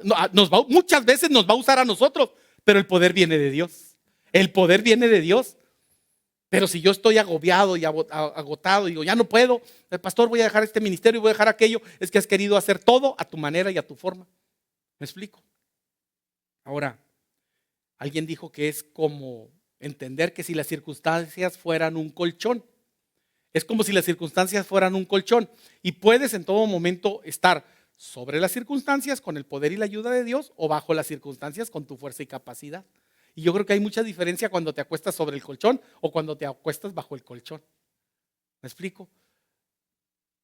Muchas veces nos va a usar a nosotros, pero el poder viene de Dios. El poder viene de Dios. Pero si yo estoy agobiado y agotado, digo, ya no puedo, el pastor, voy a dejar este ministerio, voy a dejar aquello, es que has querido hacer todo a tu manera y a tu forma. ¿Me explico? Ahora, alguien dijo que es como entender que si las circunstancias fueran un colchón. Es como si las circunstancias fueran un colchón y puedes en todo momento estar sobre las circunstancias con el poder y la ayuda de Dios o bajo las circunstancias con tu fuerza y capacidad. Y yo creo que hay mucha diferencia cuando te acuestas sobre el colchón o cuando te acuestas bajo el colchón. ¿Me explico?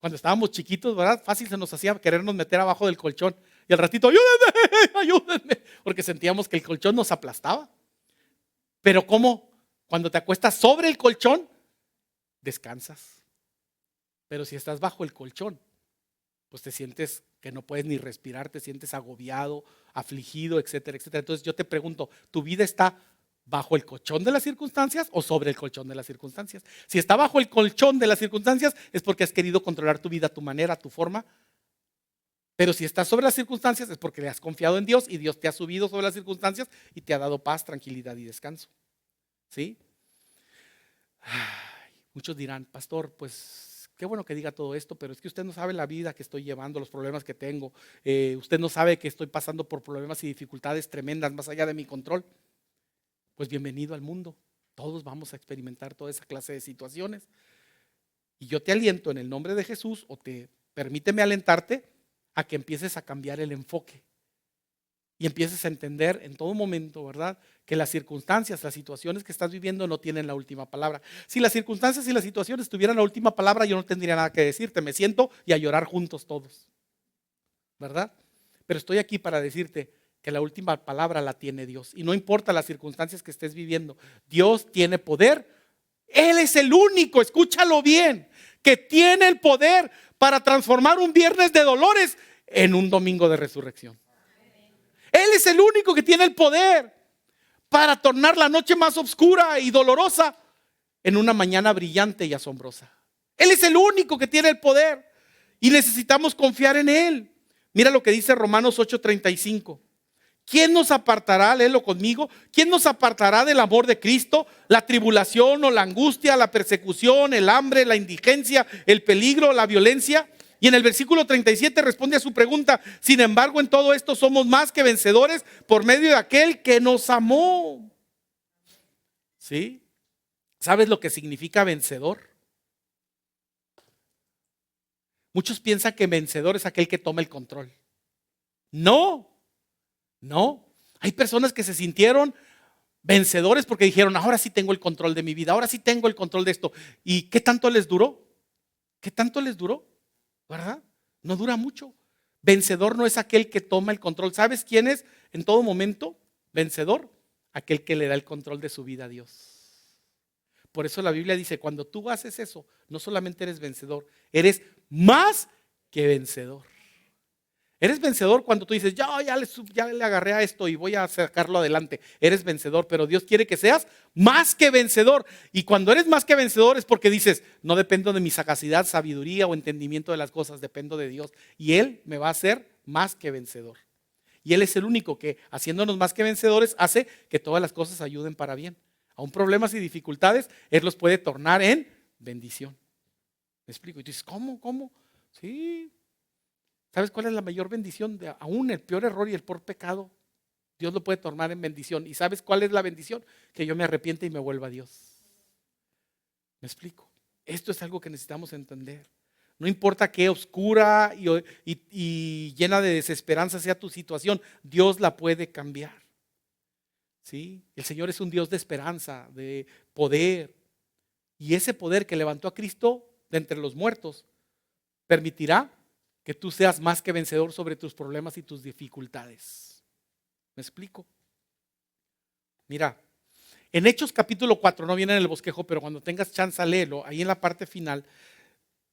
Cuando estábamos chiquitos, ¿verdad? Fácil se nos hacía querernos meter abajo del colchón y al ratito, ayúdenme, ayúdenme, porque sentíamos que el colchón nos aplastaba. Pero ¿cómo? Cuando te acuestas sobre el colchón, descansas. Pero si estás bajo el colchón, pues te sientes que no puedes ni respirar, te sientes agobiado, afligido, etcétera, etcétera. Entonces yo te pregunto, ¿tu vida está bajo el colchón de las circunstancias o sobre el colchón de las circunstancias? Si está bajo el colchón de las circunstancias es porque has querido controlar tu vida a tu manera, a tu forma. Pero si estás sobre las circunstancias es porque le has confiado en Dios y Dios te ha subido sobre las circunstancias y te ha dado paz, tranquilidad y descanso. ¿Sí? Muchos dirán, pastor, pues qué bueno que diga todo esto, pero es que usted no sabe la vida que estoy llevando, los problemas que tengo. Usted no sabe que estoy pasando por problemas y dificultades tremendas más allá de mi control. Pues bienvenido al mundo. Todos vamos a experimentar toda esa clase de situaciones. Y yo te aliento en el nombre de Jesús, o permíteme alentarte a que empieces a cambiar el enfoque. Y empieces a entender en todo momento, ¿verdad?, que las circunstancias, las situaciones que estás viviendo no tienen la última palabra. Si las circunstancias y las situaciones tuvieran la última palabra, yo no tendría nada que decirte. Me siento y a llorar juntos todos, ¿verdad? Pero estoy aquí para decirte que la última palabra la tiene Dios. Y no importa las circunstancias que estés viviendo, Dios tiene poder. Él es el único, escúchalo bien, que tiene el poder para transformar un viernes de dolores en un domingo de resurrección. Él es el único que tiene el poder para tornar la noche más oscura y dolorosa en una mañana brillante y asombrosa. Él es el único que tiene el poder y necesitamos confiar en Él. Mira lo que dice Romanos 8:35. ¿Quién nos apartará? Léelo conmigo. ¿Quién nos apartará del amor de Cristo? La tribulación o la angustia, la persecución, el hambre, la indigencia, el peligro, la violencia. Y en el versículo 37 responde a su pregunta: sin embargo, en todo esto somos más que vencedores por medio de aquel que nos amó. ¿Sí? ¿Sabes lo que significa vencedor? Muchos piensan que vencedor es aquel que toma el control. No. Hay personas que se sintieron vencedores porque dijeron: ahora sí tengo el control de mi vida, ahora sí tengo el control de esto. ¿Y qué tanto les duró? ¿Qué tanto les duró? ¿Verdad? No dura mucho. Vencedor no es aquel que toma el control. ¿Sabes quién es en todo momento vencedor? Aquel que le da el control de su vida a Dios. Por eso la Biblia dice: cuando tú haces eso, no solamente eres vencedor, eres más que vencedor. Eres vencedor cuando tú dices: ya le agarré a esto y voy a sacarlo adelante. Eres vencedor, pero Dios quiere que seas más que vencedor. Y cuando eres más que vencedor es porque dices: no dependo de mi sagacidad, sabiduría o entendimiento de las cosas, dependo de Dios. Y Él me va a hacer más que vencedor. Y Él es el único que, haciéndonos más que vencedores, hace que todas las cosas ayuden para bien. Aún problemas y dificultades, Él los puede tornar en bendición. ¿Me explico? Y tú dices: ¿cómo? Sí. ¿Sabes cuál es la mayor bendición? Aún el peor error y el peor pecado, Dios lo puede tornar en bendición. ¿Y sabes cuál es la bendición? Que yo me arrepiente y me vuelva a Dios. ¿Me explico? Esto es algo que necesitamos entender. No importa qué oscura y llena de desesperanza sea tu situación, Dios la puede cambiar. ¿Sí? El Señor es un Dios de esperanza, de poder. Y ese poder que levantó a Cristo de entre los muertos permitirá que tú seas más que vencedor sobre tus problemas y tus dificultades. ¿Me explico? Mira, en Hechos capítulo 4, no viene en el bosquejo, pero cuando tengas chance, léelo, ahí en la parte final,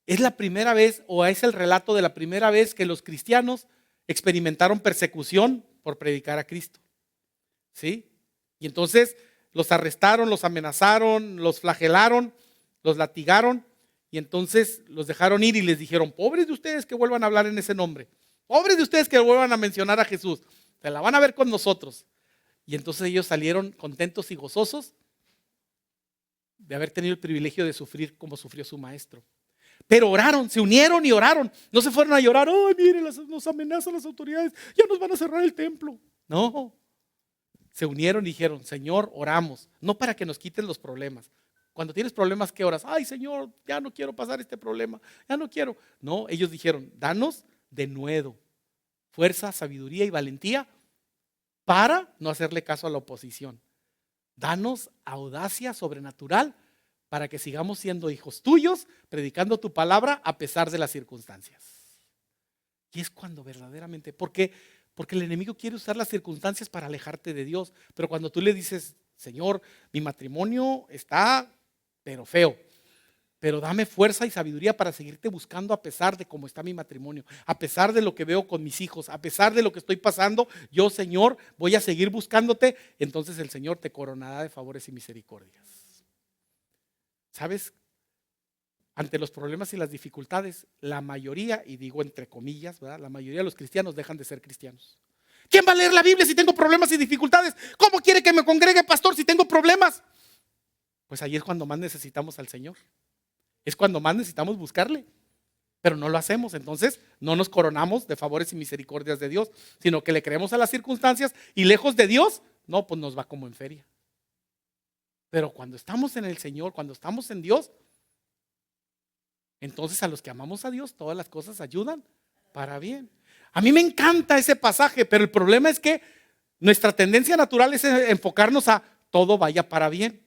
es la primera vez, o es el relato de la primera vez que los cristianos experimentaron persecución por predicar a Cristo. ¿Sí? Y entonces los arrestaron, los amenazaron, los flagelaron, los latigaron, y entonces los dejaron ir y les dijeron: pobres de ustedes que vuelvan a hablar en ese nombre, pobres de ustedes que vuelvan a mencionar a Jesús, se la van a ver con nosotros. Y entonces ellos salieron contentos y gozosos de haber tenido el privilegio de sufrir como sufrió su maestro. Pero oraron, se unieron y oraron. No se fueron a llorar: ay, miren, nos amenazan las autoridades, ya nos van a cerrar el templo. No, se unieron y dijeron: Señor, oramos, no para que nos quiten los problemas. Cuando tienes problemas, ¿qué oras? Ay, Señor, ya no quiero pasar este problema, ya no quiero. No, ellos dijeron: danos de nuevo fuerza, sabiduría y valentía para no hacerle caso a la oposición. Danos audacia sobrenatural para que sigamos siendo hijos tuyos, predicando tu palabra a pesar de las circunstancias. Y es cuando verdaderamente, porque el enemigo quiere usar las circunstancias para alejarte de Dios. Pero cuando tú le dices: Señor, mi matrimonio está pero feo, pero dame fuerza y sabiduría para seguirte buscando a pesar de cómo está mi matrimonio, a pesar de lo que veo con mis hijos, a pesar de lo que estoy pasando, yo, Señor, voy a seguir buscándote. Entonces el Señor te coronará de favores y misericordias. ¿Sabes? Ante los problemas y las dificultades, la mayoría, y digo entre comillas, ¿verdad?, la mayoría de los cristianos dejan de ser cristianos. ¿Quién va a leer la Biblia si tengo problemas y dificultades? ¿Cómo quiere que me congregue, pastor, si tengo problemas? Pues ahí es cuando más necesitamos al Señor. Es cuando más necesitamos buscarle. Pero no lo hacemos. Entonces no nos coronamos de favores y misericordias de Dios, sino que le creemos a las circunstancias y lejos de Dios, no, pues nos va como en feria. Pero cuando estamos en el Señor, cuando estamos en Dios, entonces a los que amamos a Dios, todas las cosas ayudan para bien. A mí me encanta ese pasaje, pero el problema es que nuestra tendencia natural es enfocarnos a todo vaya para bien.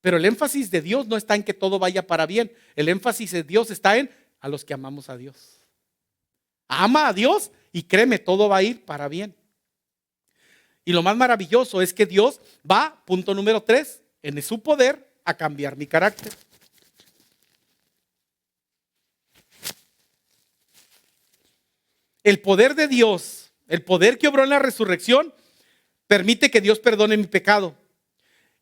Pero el énfasis de Dios no está en que todo vaya para bien. El énfasis de Dios está en a los que amamos a Dios. Ama a Dios y créeme, todo va a ir para bien. Y lo más maravilloso es que Dios va, punto número 3, en su poder a cambiar mi carácter. El poder de Dios, el poder que obró en la resurrección, permite que Dios perdone mi pecado.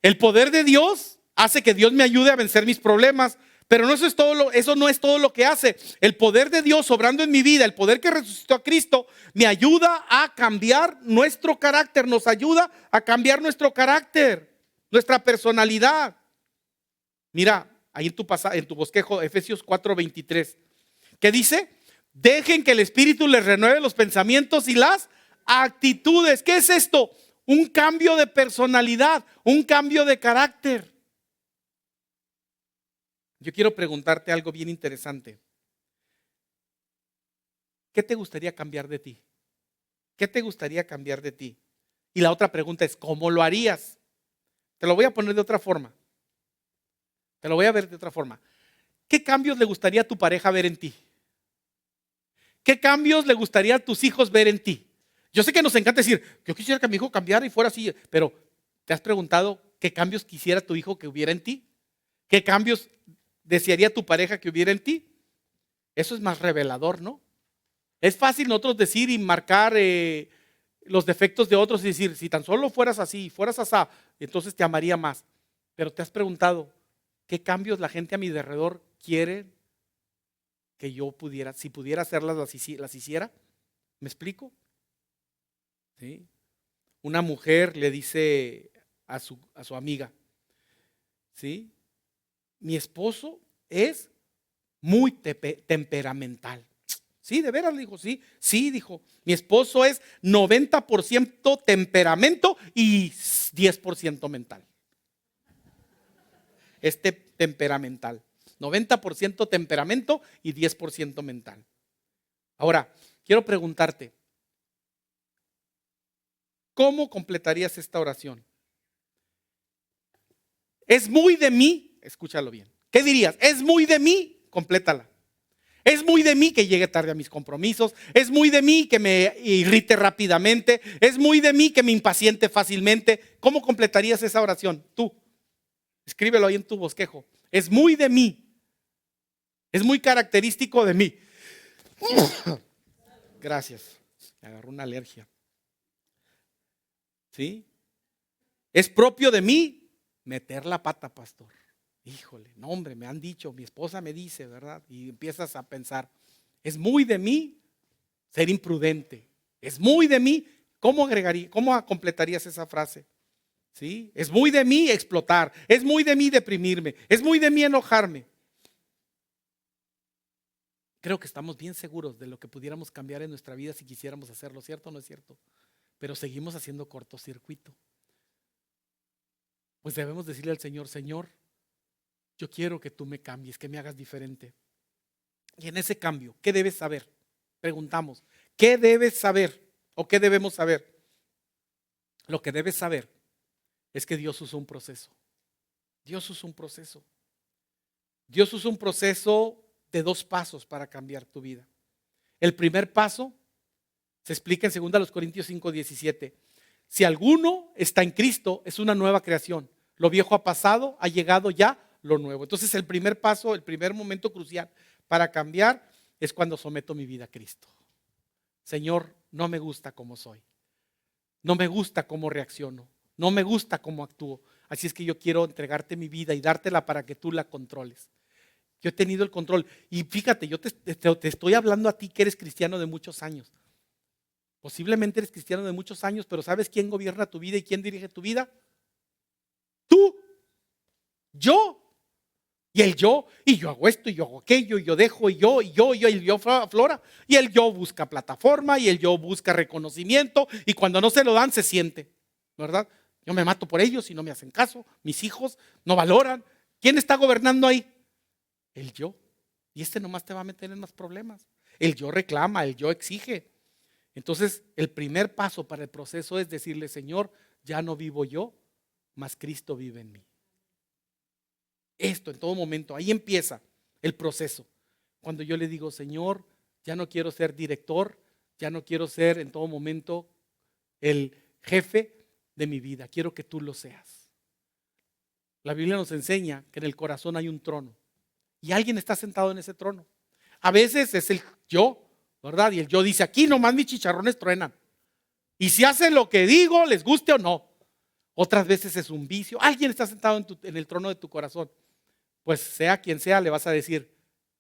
El poder de Dios hace que Dios me ayude a vencer mis problemas, pero no, eso no es todo lo que hace. El poder de Dios obrando en mi vida, el poder que resucitó a Cristo, me ayuda a cambiar nuestro carácter, nos ayuda a cambiar nuestro carácter, nuestra personalidad. Mira, ahí en tu bosquejo, Efesios 4:23, ¿qué dice? Dejen que el Espíritu les renueve los pensamientos y las actitudes. ¿Qué es esto? Un cambio de personalidad, un cambio de carácter. Yo quiero preguntarte algo bien interesante. ¿Qué te gustaría cambiar de ti? ¿Qué te gustaría cambiar de ti? Y la otra pregunta es: ¿cómo lo harías? Te lo voy a poner de otra forma. Te lo voy a ver de otra forma. ¿Qué cambios le gustaría a tu pareja ver en ti? ¿Qué cambios le gustaría a tus hijos ver en ti? Yo sé que nos encanta decir: yo quisiera que mi hijo cambiara y fuera así, pero ¿te has preguntado qué cambios quisiera tu hijo que hubiera en ti? ¿Qué cambios desearía tu pareja que hubiera en ti? Eso es más revelador, ¿no? Es fácil nosotros decir y marcar los defectos de otros y decir: si tan solo fueras así, fueras asá, entonces te amaría más. Pero ¿te has preguntado qué cambios la gente a mi alrededor quiere que yo pudiera, si pudiera hacerlas, las hiciera? ¿Me explico? ¿Sí? Una mujer le dice a su amiga: ¿sí?, mi esposo es muy temperamental. Sí, de veras, le dijo. Sí, dijo, mi esposo es 90% temperamento y 10% mental. Temperamental. 90% temperamento y 10% mental. Ahora, quiero preguntarte, ¿cómo completarías esta oración? Es muy de mí. Escúchalo bien. ¿Qué dirías? Es muy de mí, complétala. Es muy de mí que llegue tarde a mis compromisos. Es muy de mí que me irrite rápidamente. Es muy de mí que me impaciente fácilmente. ¿Cómo completarías esa oración? Tú. Escríbelo ahí en tu bosquejo. Es muy de mí. Es muy característico de mí. Gracias. Me agarró una alergia. ¿Sí? Es propio de mí meter la pata, pastor. Híjole, no hombre, me han dicho, mi esposa me dice, ¿verdad? Y empiezas a pensar, es muy de mí ser imprudente. Es muy de mí. ¿Cómo completarías esa frase? ¿Sí? Es muy de mí explotar. Es muy de mí deprimirme. Es muy de mí enojarme. Creo que estamos bien seguros de lo que pudiéramos cambiar en nuestra vida si quisiéramos hacerlo, ¿cierto o no es cierto? Pero seguimos haciendo cortocircuito. Pues debemos decirle al Señor, Señor, yo quiero que tú me cambies, que me hagas diferente. Y en ese cambio, ¿qué debes saber? Preguntamos, ¿qué debes saber o qué debemos saber? Lo que debes saber es que Dios usó un proceso. Dios usó un proceso. Dios usó un proceso de 2 pasos para cambiar tu vida. El primer paso se explica en 2 Corintios 5:17. Si alguno está en Cristo, es una nueva creación. Lo viejo ha pasado, ha llegado ya lo nuevo. Entonces el primer paso, el primer momento crucial para cambiar es cuando someto mi vida a Cristo. Señor, no me gusta cómo soy. No me gusta cómo reacciono. No me gusta cómo actúo. Así es que yo quiero entregarte mi vida y dártela para que tú la controles. Yo he tenido el control. Y fíjate, yo te estoy hablando a ti que eres cristiano de muchos años. Posiblemente eres cristiano de muchos años, pero ¿sabes quién gobierna tu vida y quién dirige tu vida? Tú, yo. Y el yo, y yo hago esto, y yo hago aquello, y yo dejo, y el yo aflora. Y el yo busca plataforma, y el yo busca reconocimiento, y cuando no se lo dan, se siente, ¿verdad? Yo me mato por ellos y no me hacen caso, mis hijos no valoran. ¿Quién está gobernando ahí? El yo. Y nomás te va a meter en más problemas. El yo reclama, el yo exige. Entonces, el primer paso para el proceso es decirle, Señor, ya no vivo yo, mas Cristo vive en mí. Esto en todo momento, ahí empieza el proceso. Cuando yo le digo, Señor, ya no quiero ser director, ya no quiero ser en todo momento el jefe de mi vida, quiero que tú lo seas. La Biblia nos enseña que en el corazón hay un trono y alguien está sentado en ese trono. A veces es el yo, ¿verdad? Y el yo dice, aquí nomás mis chicharrones truenan. Y si hacen lo que digo, les guste o no. Otras veces es un vicio. Alguien está sentado en el trono de tu corazón. Pues sea quien sea, le vas a decir,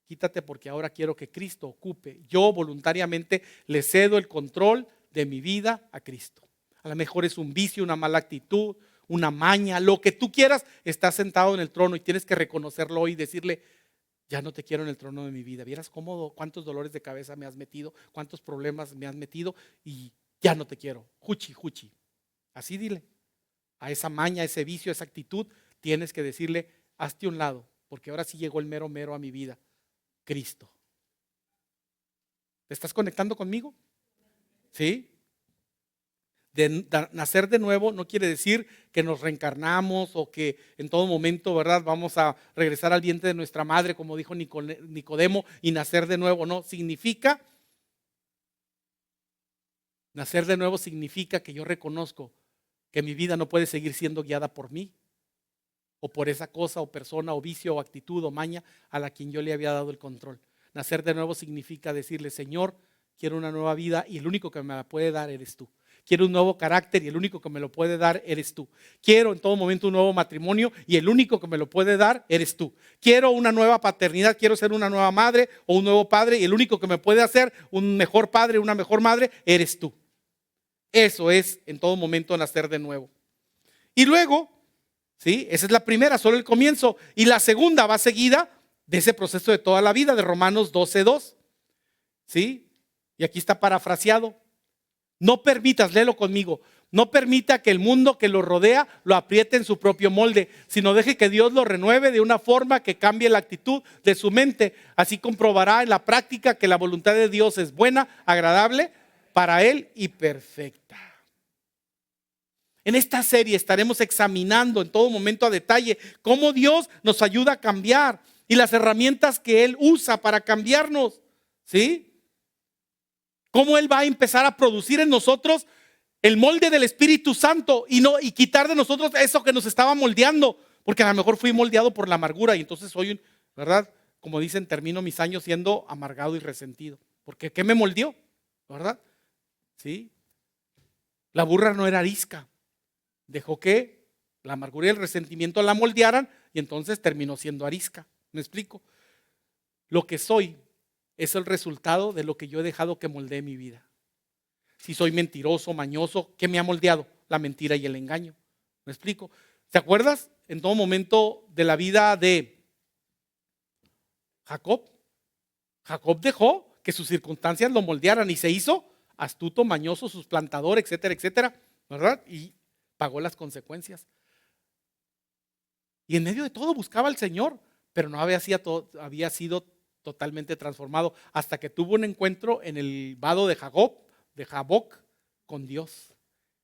quítate porque ahora quiero que Cristo ocupe. Yo voluntariamente le cedo el control de mi vida a Cristo. A lo mejor es un vicio, una mala actitud, una maña, lo que tú quieras, está sentado en el trono y tienes que reconocerlo hoy y decirle, ya no te quiero en el trono de mi vida. Vieras cuántos dolores de cabeza me has metido, cuántos problemas me has metido y ya no te quiero. Juchi, juchi. Así dile. A esa maña, a ese vicio, a esa actitud, tienes que decirle, hazte a un lado, porque ahora sí llegó el mero mero a mi vida, Cristo. ¿Te estás conectando conmigo? ¿Sí? Nacer de nuevo no quiere decir que nos reencarnamos o que en todo momento, ¿verdad? Vamos a regresar al vientre de nuestra madre, como dijo Nicodemo, y nacer de nuevo. No, nacer de nuevo significa que yo reconozco que mi vida no puede seguir siendo guiada por mí o por esa cosa o persona o vicio o actitud o maña a la quien yo le había dado el control. Nacer de nuevo significa decirle, Señor, quiero una nueva vida y el único que me la puede dar eres tú. Quiero un nuevo carácter y el único que me lo puede dar eres tú. Quiero en todo momento un nuevo matrimonio y el único que me lo puede dar eres tú. Quiero una nueva paternidad, quiero ser una nueva madre o un nuevo padre y el único que me puede hacer un mejor padre, una mejor madre, eres tú. Eso es en todo momento nacer de nuevo. Y luego, ¿sí? Esa es la primera, solo el comienzo. Y la segunda va seguida de ese proceso de toda la vida, de Romanos 12:2. ¿Sí? Y aquí está parafraseado. No permitas, léelo conmigo, no permita que el mundo que lo rodea lo apriete en su propio molde, sino deje que Dios lo renueve de una forma que cambie la actitud de su mente. Así comprobará en la práctica que la voluntad de Dios es buena, agradable para Él y perfecta. En esta serie estaremos examinando en todo momento a detalle cómo Dios nos ayuda a cambiar. y las herramientas que Él usa para cambiarnos, ¿sí? Cómo Él va a empezar a producir en nosotros el molde del Espíritu Santo y quitar de nosotros eso que nos estaba moldeando, porque a lo mejor fui moldeado por la amargura y entonces soy, ¿verdad? Como dicen, termino mis años siendo amargado y resentido. Porque ¿qué me moldeó? ¿Verdad? ¿Sí? La burra no era arisca. Dejó que la amargura y el resentimiento la moldearan y entonces terminó siendo arisca. ¿Me explico? Lo que soy es el resultado de lo que yo he dejado que moldee mi vida. Si soy mentiroso, mañoso, ¿qué me ha moldeado? La mentira y el engaño. ¿Me explico? ¿Te acuerdas en todo momento de la vida de Jacob? Jacob dejó que sus circunstancias lo moldearan y se hizo astuto, mañoso, suplantador, etcétera, etcétera, ¿verdad? Y pagó las consecuencias. Y en medio de todo buscaba al Señor, pero no había sido totalmente transformado hasta que tuvo un encuentro en el vado de Jaboc con Dios.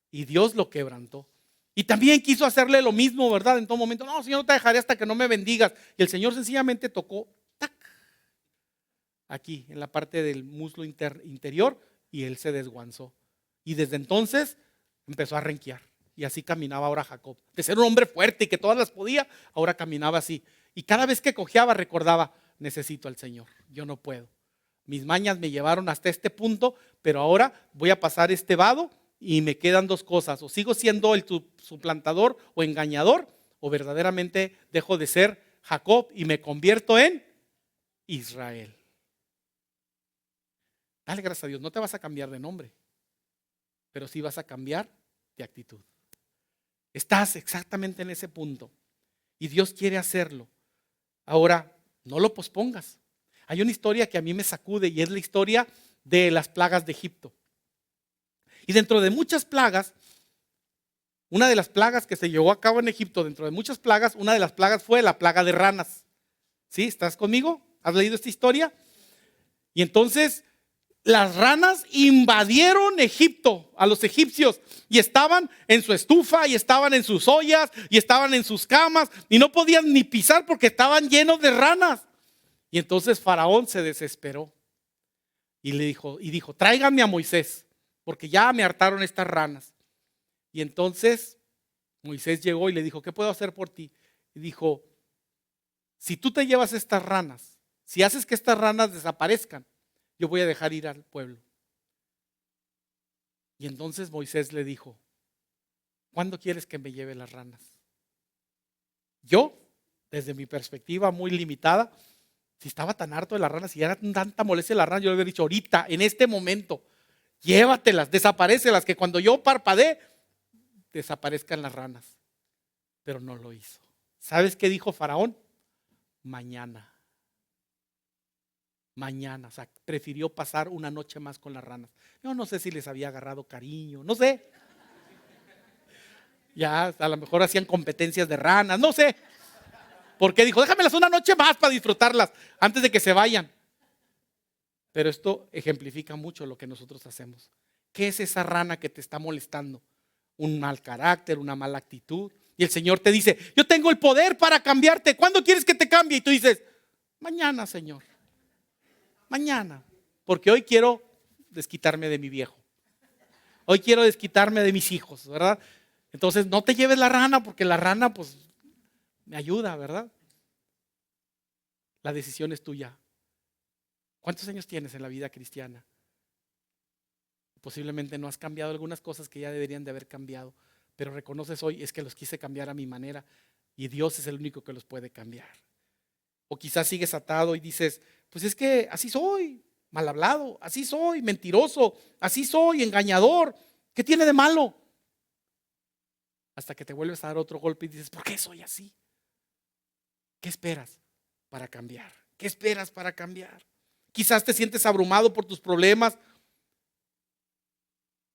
Y Dios lo quebrantó. Y también quiso hacerle lo mismo, ¿verdad? En todo momento, no, Señor, no te dejaré hasta que no me bendigas. Y el Señor sencillamente tocó, ¡tac!, aquí, en la parte del muslo interior, y él se desguanzó. Y desde entonces empezó a renquear. Y así caminaba ahora Jacob. De ser un hombre fuerte y que todas las podía, ahora caminaba así. Y cada vez que cojeaba recordaba, necesito al Señor, yo no puedo. Mis mañas me llevaron hasta este punto, pero ahora voy a pasar este vado y me quedan dos cosas. O sigo siendo el suplantador o engañador, o verdaderamente dejo de ser Jacob y me convierto en Israel. Dale gracias a Dios, no te vas a cambiar de nombre, pero sí vas a cambiar de actitud. Estás exactamente en ese punto y Dios quiere hacerlo. Ahora, no lo pospongas. Hay una historia que a mí me sacude y es la historia de las plagas de Egipto. Y dentro de muchas plagas, una de las plagas que se llevó a cabo en Egipto, dentro de muchas plagas, una de las plagas fue la plaga de ranas. ¿Sí? ¿Estás conmigo? ¿Has leído esta historia? Y entonces las ranas invadieron Egipto, a los egipcios, y estaban en su estufa, y estaban en sus ollas, y estaban en sus camas, y no podían ni pisar porque estaban llenos de ranas. Y entonces Faraón se desesperó y dijo, tráiganme a Moisés, porque ya me hartaron estas ranas. Y entonces Moisés llegó y le dijo, ¿qué puedo hacer por ti? Y dijo, si tú te llevas estas ranas, si haces que estas ranas desaparezcan, yo voy a dejar ir al pueblo. Y entonces Moisés le dijo, ¿cuándo quieres que me lleve las ranas? Yo, desde mi perspectiva muy limitada, si estaba tan harto de las ranas, si era tanta molestia de las ranas, yo le hubiera dicho, ahorita, en este momento, llévatelas, desaparécelas, que cuando yo parpadee, desaparezcan las ranas. Pero no lo hizo. ¿Sabes qué dijo Faraón? Mañana, o sea, prefirió pasar una noche más con las ranas. Yo no sé si les había agarrado cariño, no sé. Ya a lo mejor hacían competencias de ranas, no sé. Porque dijo, déjamelas una noche más para disfrutarlas antes de que se vayan. Pero esto ejemplifica mucho lo que nosotros hacemos. ¿Qué es esa rana que te está molestando? Un mal carácter, una mala actitud. Y el Señor te dice, yo tengo el poder para cambiarte. ¿Cuándo quieres que te cambie? Y tú dices, mañana, Señor. Mañana. Porque hoy quiero desquitarme de mi viejo. Hoy quiero desquitarme de mis hijos, ¿verdad? Entonces no te lleves la rana porque la rana pues me ayuda, ¿verdad? La decisión es tuya. ¿Cuántos años tienes en la vida cristiana? Posiblemente no has cambiado algunas cosas que ya deberían de haber cambiado, pero reconoces hoy es que los quise cambiar a mi manera y Dios es el único que los puede cambiar. O quizás sigues atado y dices, pues es que así soy, mal hablado, así soy, mentiroso, así soy, engañador. ¿Qué tiene de malo? Hasta que te vuelves a dar otro golpe y dices, ¿por qué soy así? ¿Qué esperas para cambiar? ¿Qué esperas para cambiar? Quizás te sientes abrumado por tus problemas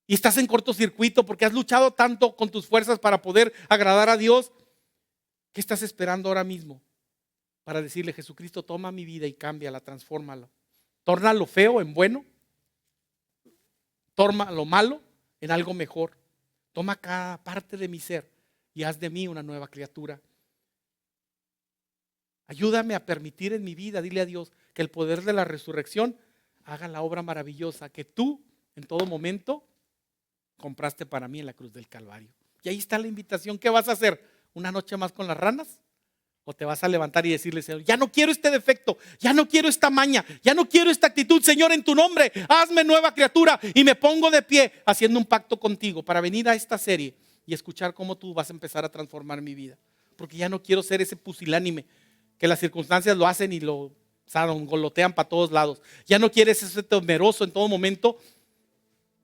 y estás en cortocircuito porque has luchado tanto con tus fuerzas para poder agradar a Dios. ¿Qué estás esperando ahora mismo para decirle, Jesucristo, toma mi vida y cámbiala, transfórmala? Torna lo feo en bueno, torna lo malo en algo mejor. Toma cada parte de mi ser y haz de mí una nueva criatura. Ayúdame a permitir en mi vida, dile a Dios, que el poder de la resurrección haga la obra maravillosa que tú en todo momento compraste para mí en la cruz del Calvario. Y ahí está la invitación. ¿Qué vas a hacer? ¿Una noche más con las ranas? ¿O te vas a levantar y decirle, Señor, ya no quiero este defecto, ya no quiero esta maña, ya no quiero esta actitud, Señor, en tu nombre, hazme nueva criatura? Y me pongo de pie haciendo un pacto contigo para venir a esta serie y escuchar cómo tú vas a empezar a transformar mi vida. Porque ya no quiero ser ese pusilánime que las circunstancias lo hacen y lo golotean para todos lados. Ya no quieres ese temeroso en todo momento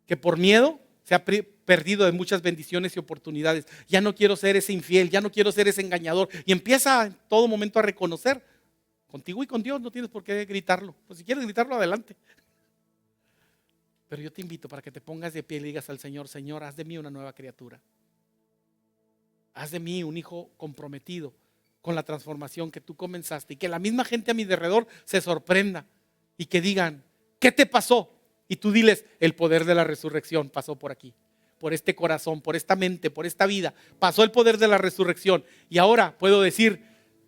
que por miedo se ha perdido de muchas bendiciones y oportunidades. Ya no quiero ser ese infiel, ya no quiero ser ese engañador. Y empieza en todo momento a reconocer, contigo y con Dios no tienes por qué gritarlo. Pues si quieres gritarlo, adelante. Pero yo te invito para que te pongas de pie y le digas al Señor, Señor, haz de mí una nueva criatura. Haz de mí un hijo comprometido con la transformación que tú comenzaste, y que la misma gente a mi alrededor se sorprenda y que digan, ¿qué te pasó? Y tú diles, el poder de la resurrección pasó por aquí, por este corazón, por esta mente, por esta vida. Pasó el poder de la resurrección y ahora puedo decir,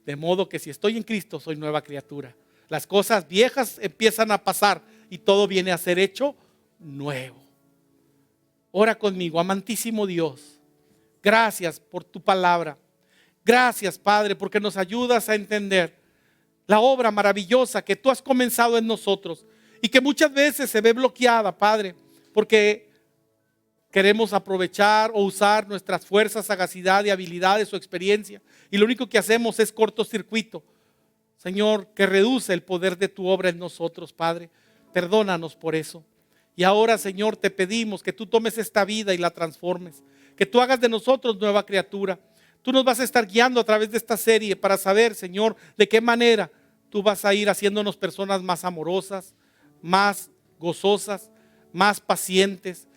de modo que si estoy en Cristo soy nueva criatura. Las cosas viejas empiezan a pasar y todo viene a ser hecho nuevo. Ora conmigo, amantísimo Dios. Gracias por tu palabra. Gracias, Padre, porque nos ayudas a entender la obra maravillosa que tú has comenzado en nosotros y que muchas veces se ve bloqueada, Padre, porque queremos aprovechar o usar nuestras fuerzas, sagacidad y habilidades o experiencia, y lo único que hacemos es cortocircuito. Señor, que reduce el poder de tu obra en nosotros, Padre. Perdónanos por eso. Y ahora, Señor, te pedimos que tú tomes esta vida y la transformes, que tú hagas de nosotros nueva criatura. Tú nos vas a estar guiando a través de esta serie para saber, Señor, de qué manera tú vas a ir haciéndonos personas más amorosas, más gozosas, más pacientes,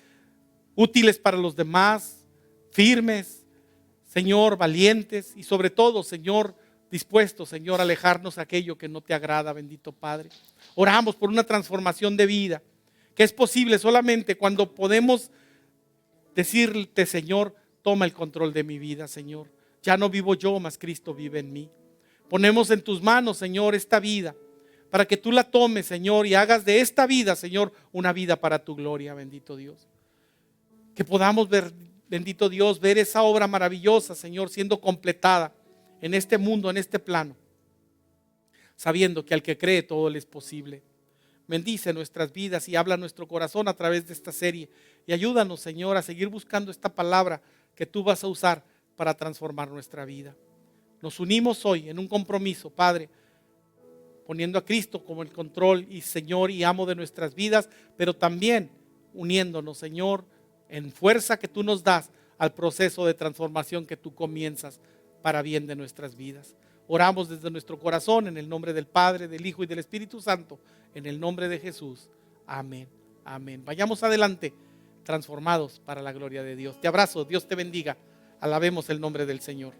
útiles para los demás, firmes, Señor, valientes y sobre todo, Señor, dispuestos, Señor, a alejarnos de aquello que no te agrada, bendito Padre. Oramos por una transformación de vida que es posible solamente cuando podemos decirte, Señor, toma el control de mi vida, Señor. Ya no vivo yo, mas Cristo vive en mí. Ponemos en tus manos, Señor, esta vida, para que tú la tomes, Señor, y hagas de esta vida, Señor, una vida para tu gloria, bendito Dios. Que podamos ver, bendito Dios, ver esa obra maravillosa, Señor, siendo completada en este mundo, en este plano, sabiendo que al que cree todo le es posible. Bendice nuestras vidas y habla a nuestro corazón a través de esta serie. Y ayúdanos, Señor, a seguir buscando esta palabra que tú vas a usar para transformar nuestra vida. Nos unimos hoy en un compromiso, Padre, poniendo a Cristo como el control y Señor y amo de nuestras vidas, pero también uniéndonos, Señor, en fuerza que tú nos das al proceso de transformación que tú comienzas para bien de nuestras vidas. Oramos desde nuestro corazón en el nombre del Padre, del Hijo y del Espíritu Santo, en el nombre de Jesús. Amén. Amén. Vayamos adelante, transformados para la gloria de Dios. Te abrazo, Dios te bendiga. Alabemos el nombre del Señor.